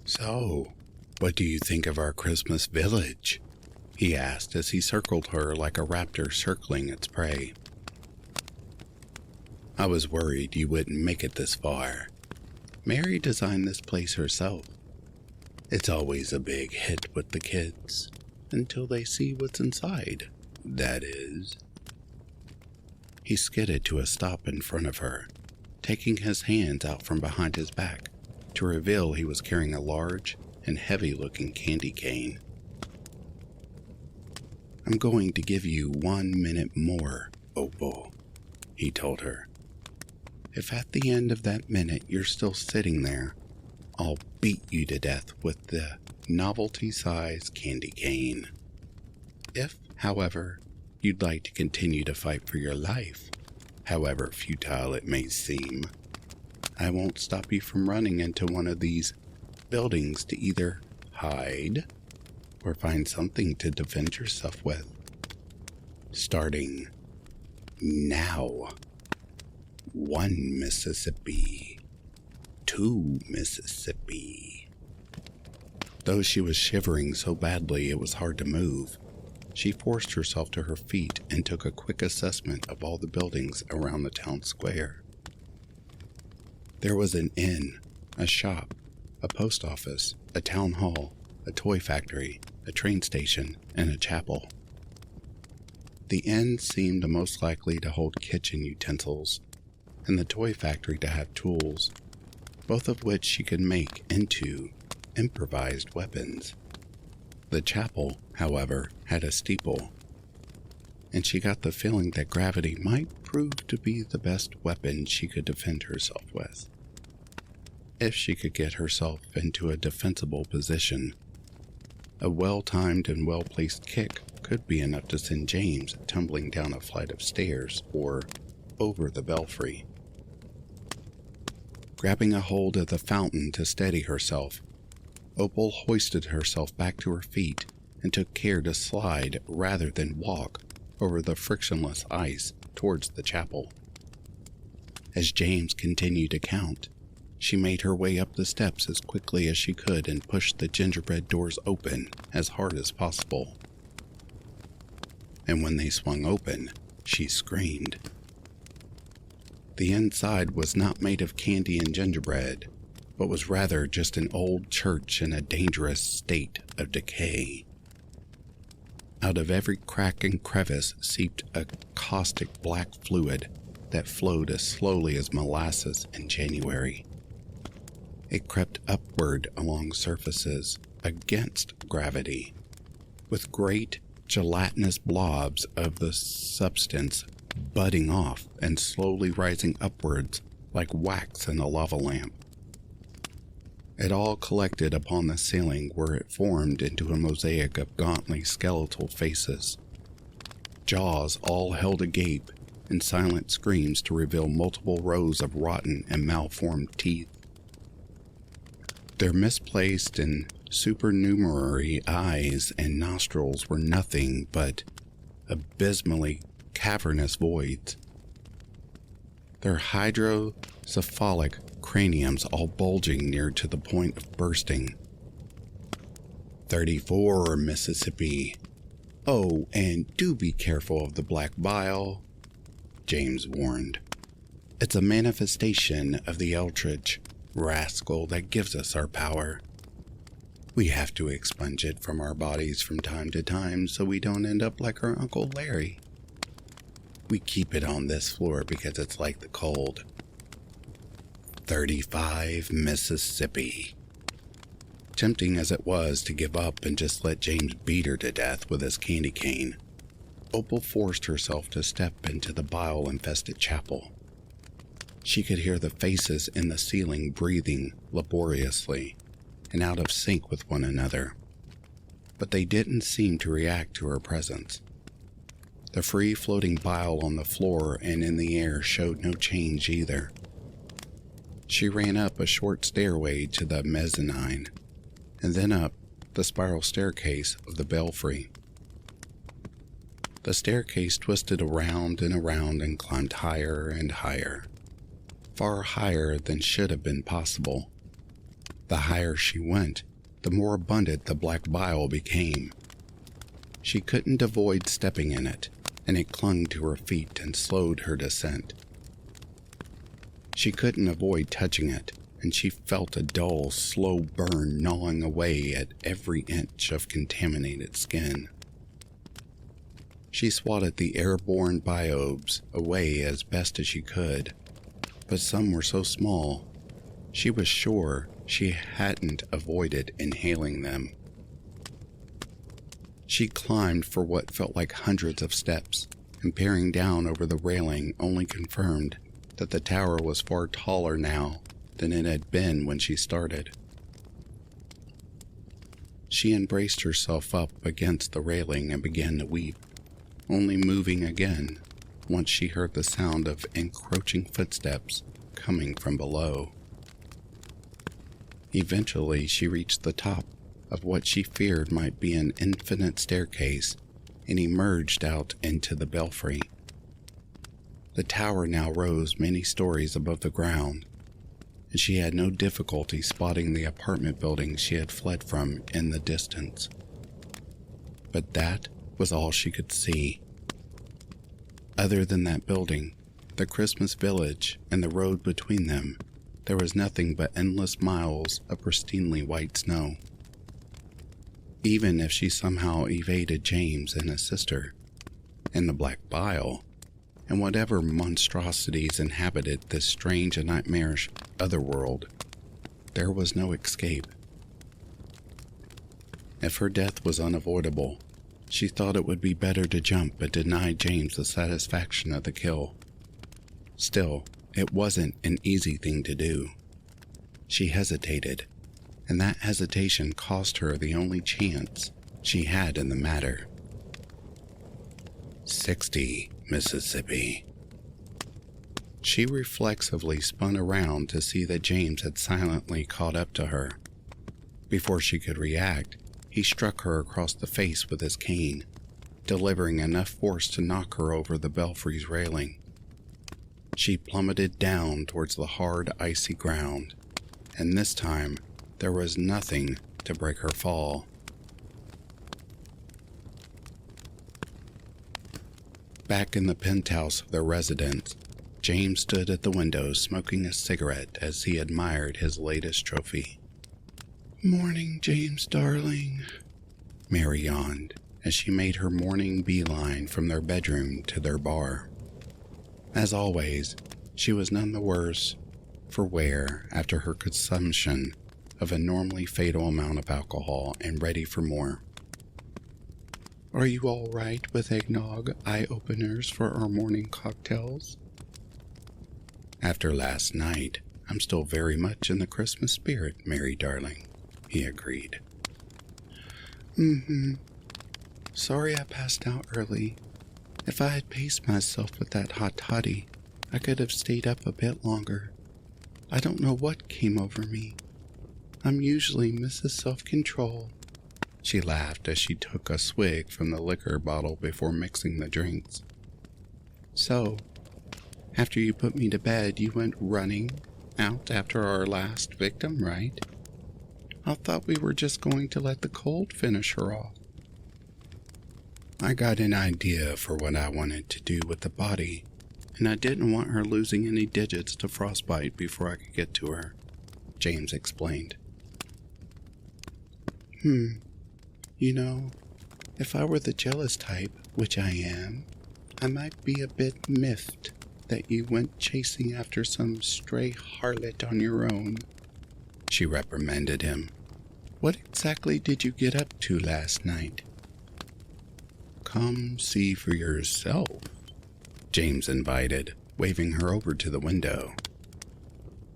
"So, what do you think of our Christmas village?" he asked as he circled her like a raptor circling its prey. I was worried you wouldn't make it this far. Mary designed this place herself. It's always a big hit with the kids, until they see what's inside, that is. He skidded to a stop in front of her, taking his hands out from behind his back to reveal he was carrying a large and heavy-looking candy cane. I'm going to give you 1 minute more, Opal, he told her. If at the end of that minute you're still sitting there, I'll beat you to death with the novelty-size candy cane. If, however, you'd like to continue to fight for your life, however futile it may seem, I won't stop you from running into one of these buildings to either hide or find something to defend yourself with. Starting now. 1 Mississippi. 2 Mississippi. Though she was shivering so badly it was hard to move, she forced herself to her feet and took a quick assessment of all the buildings around the town square. There was an inn, a shop, a post office, a town hall, a toy factory, a train station, and a chapel. The inn seemed the most likely to hold kitchen utensils, and the toy factory to have tools, both of which she could make into improvised weapons. The chapel, however, had a steeple, and she got the feeling that gravity might prove to be the best weapon she could defend herself with. If she could get herself into a defensible position, a well-timed and well-placed kick could be enough to send James tumbling down a flight of stairs or over the belfry. Grabbing a hold of the fountain to steady herself, Opal hoisted herself back to her feet and took care to slide rather than walk over the frictionless ice towards the chapel. As James continued to count, she made her way up the steps as quickly as she could and pushed the gingerbread doors open as hard as possible. And when they swung open, she screamed. The inside was not made of candy and gingerbread, but was rather just an old church in a dangerous state of decay. Out of every crack and crevice seeped a caustic black fluid that flowed as slowly as molasses in January. It crept upward along surfaces against gravity, with great gelatinous blobs of the substance budding off and slowly rising upwards like wax in a lava lamp. It all collected upon the ceiling where it formed into a mosaic of gauntly skeletal faces. Jaws all held agape in silent screams to reveal multiple rows of rotten and malformed teeth. Their misplaced and supernumerary eyes and nostrils were nothing but abysmally cavernous voids. Their hydrocephalic craniums all bulging near to the point of bursting. 34, Mississippi. Oh, and do be careful of the black bile, James warned. It's a manifestation of the eldritch rascal that gives us our power. We have to expunge it from our bodies from time to time so we don't end up like our Uncle Larry. We keep it on this floor because it's like the cold. 35, Mississippi. Tempting as it was to give up and just let James beat her to death with his candy cane, Opal forced herself to step into the bile-infested chapel. She could hear the faces in the ceiling breathing laboriously and out of sync with one another, but they didn't seem to react to her presence. The free-floating bile on the floor and in the air showed no change either. She ran up a short stairway to the mezzanine, and then up the spiral staircase of the belfry. The staircase twisted around and climbed higher and higher, far higher than should have been possible. The higher she went, the more abundant the black bile became. She couldn't avoid stepping in it, and it clung to her feet and slowed her descent. She couldn't avoid touching it, and she felt a dull, slow burn gnawing away at every inch of contaminated skin. She swatted the airborne biobes away as best as she could, but some were so small, she was sure she hadn't avoided inhaling them. She climbed for what felt like hundreds of steps, and peering down over the railing only confirmed that the tower was far taller now than it had been when she started. She embraced herself up against the railing and began to weep, only moving again once she heard the sound of encroaching footsteps coming from below. Eventually, she reached the top of what she feared might be an infinite staircase and emerged out into the belfry. The tower now rose many stories above the ground, and she had no difficulty spotting the apartment building she had fled from in the distance. But that was all she could see. Other than that building, the Christmas village, and the road between them, there was nothing but endless miles of pristinely white snow. Even if she somehow evaded James and his sister, and the black bile, and whatever monstrosities inhabited this strange and nightmarish otherworld, there was no escape. If her death was unavoidable, she thought it would be better to jump but deny James the satisfaction of the kill. Still, it wasn't an easy thing to do. She hesitated, and that hesitation cost her the only chance she had in the matter. 60, Mississippi. She reflexively spun around to see that James had silently caught up to her. Before she could react, he struck her across the face with his cane, delivering enough force to knock her over the belfry's railing. She plummeted down towards the hard, icy ground, and this time there was nothing to break her fall. Back in the penthouse of their residence, James stood at the window smoking a cigarette as he admired his latest trophy. "Morning, James, darling," Mary yawned as she made her morning beeline from their bedroom to their bar. As always, she was none the worse for wear after her consumption of a normally fatal amount of alcohol and ready for more. "Are you all right with eggnog eye-openers for our morning cocktails?" "After last night, I'm still very much in the Christmas spirit, Mary darling," he agreed. Sorry I passed out early. If I had paced myself with that hot toddy, I could have stayed up a bit longer. I don't know what came over me. I'm usually Mrs. Self-Control." She laughed as she took a swig from the liquor bottle before mixing the drinks. "So, after you put me to bed, you went running out after our last victim, right? I thought we were just going to let the cold finish her off." "I got an idea for what I wanted to do with the body, and I didn't want her losing any digits to frostbite before I could get to her," James explained. You know, if I were the jealous type, which I am, I might be a bit miffed that you went chasing after some stray harlot on your own," she reprimanded him. "What exactly did you get up to last night?" "Come see for yourself," James invited, waving her over to the window.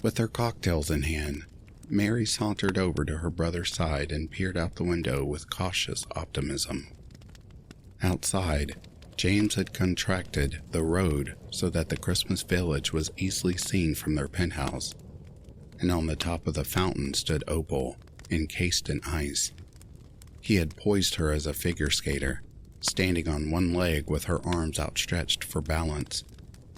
With her cocktails in hand, Mary sauntered over to her brother's side and peered out the window with cautious optimism. Outside, James had contracted the road so that the Christmas village was easily seen from their penthouse, and on the top of the fountain stood Opal, encased in ice. He had poised her as a figure skater, standing on one leg with her arms outstretched for balance,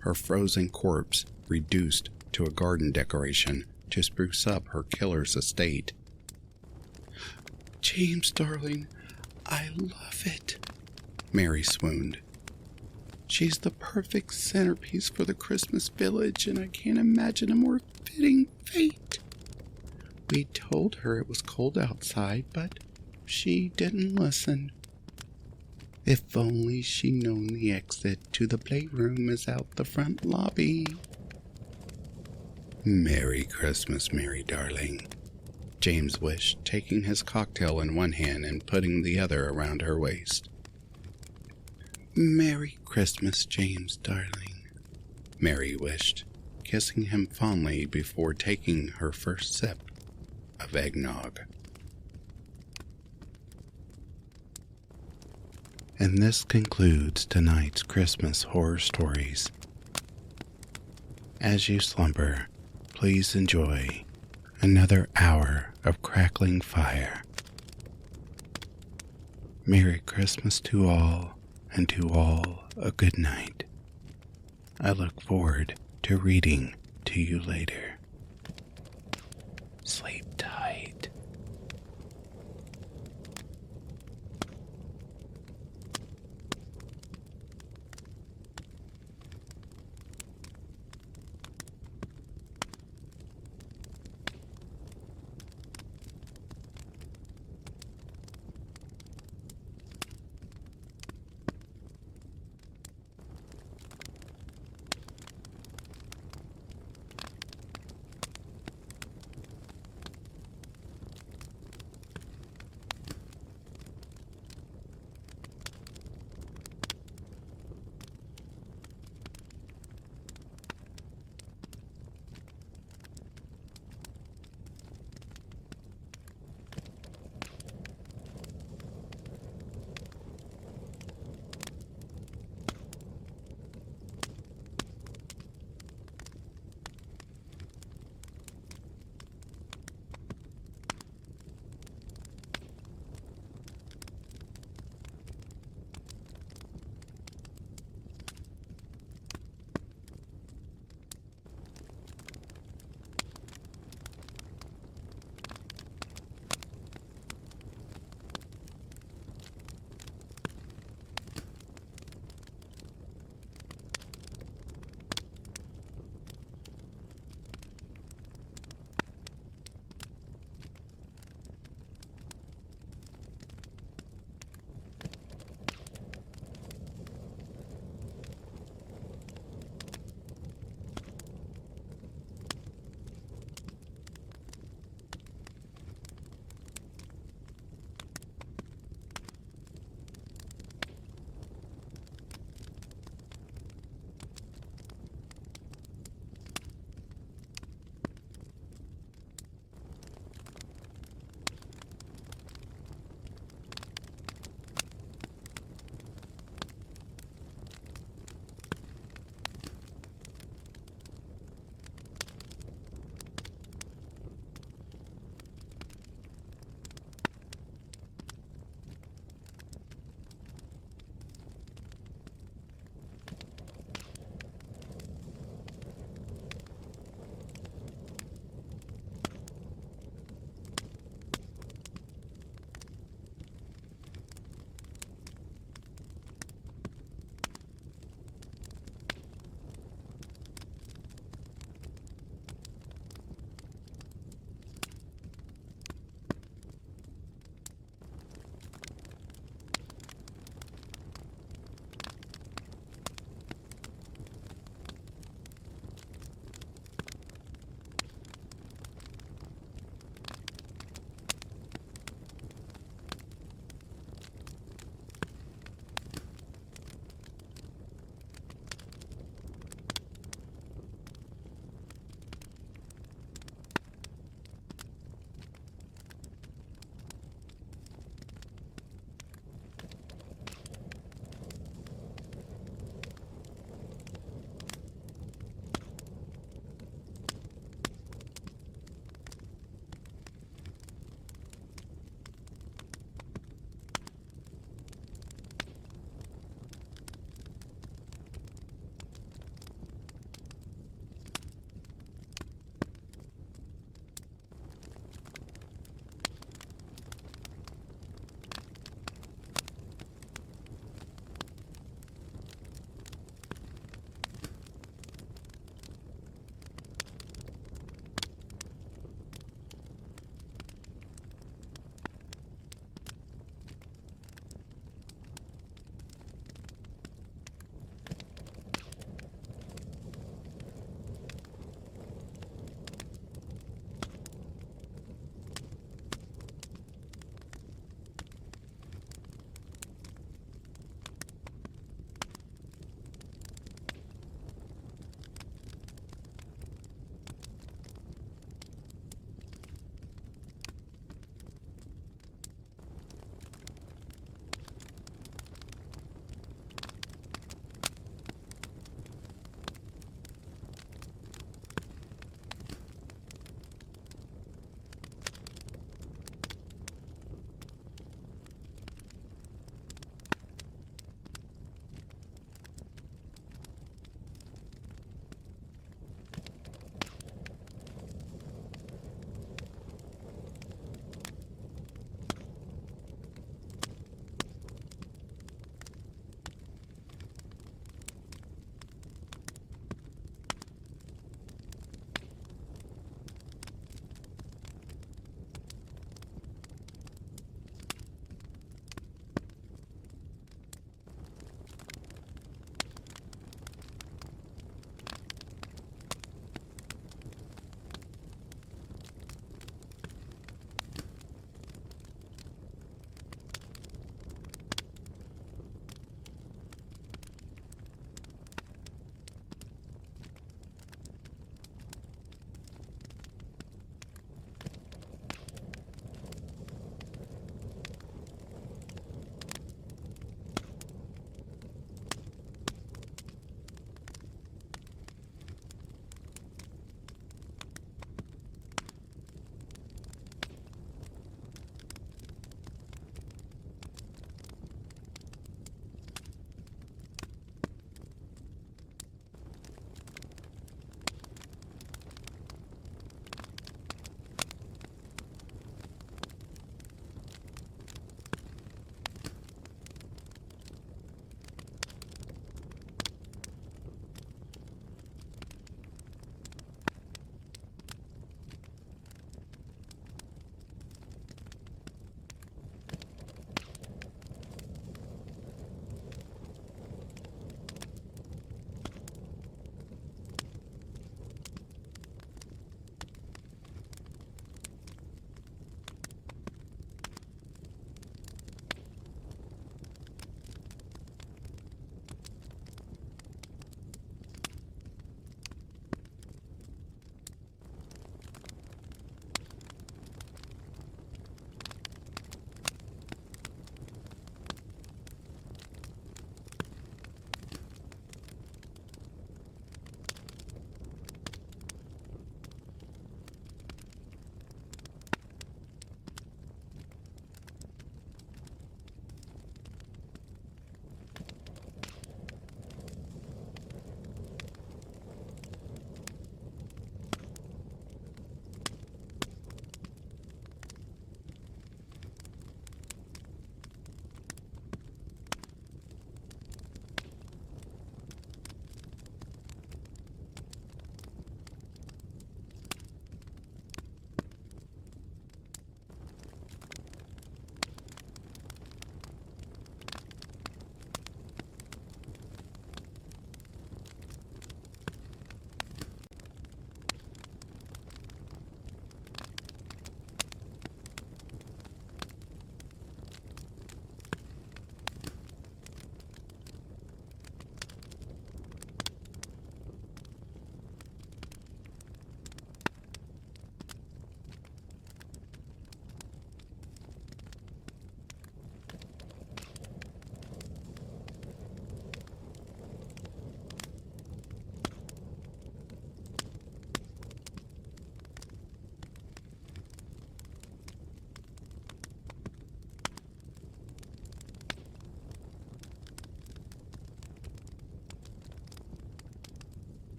her frozen corpse reduced to a garden decoration to spruce up her killer's estate. "James, darling, I love it," Mary swooned. "She's the perfect centerpiece for the Christmas village, and I can't imagine a more fitting fate. We told her it was cold outside, but she didn't listen. If only she'd known the exit to the playroom is out the front lobby." "Merry Christmas, Mary darling," James wished, taking his cocktail in one hand and putting the other around her waist. "Merry Christmas, James darling," Mary wished, kissing him fondly before taking her first sip of eggnog. And this concludes tonight's Christmas horror stories. As you slumber, please enjoy another hour of crackling fire. Merry Christmas to all, and to all a good night. I look forward to reading to you later.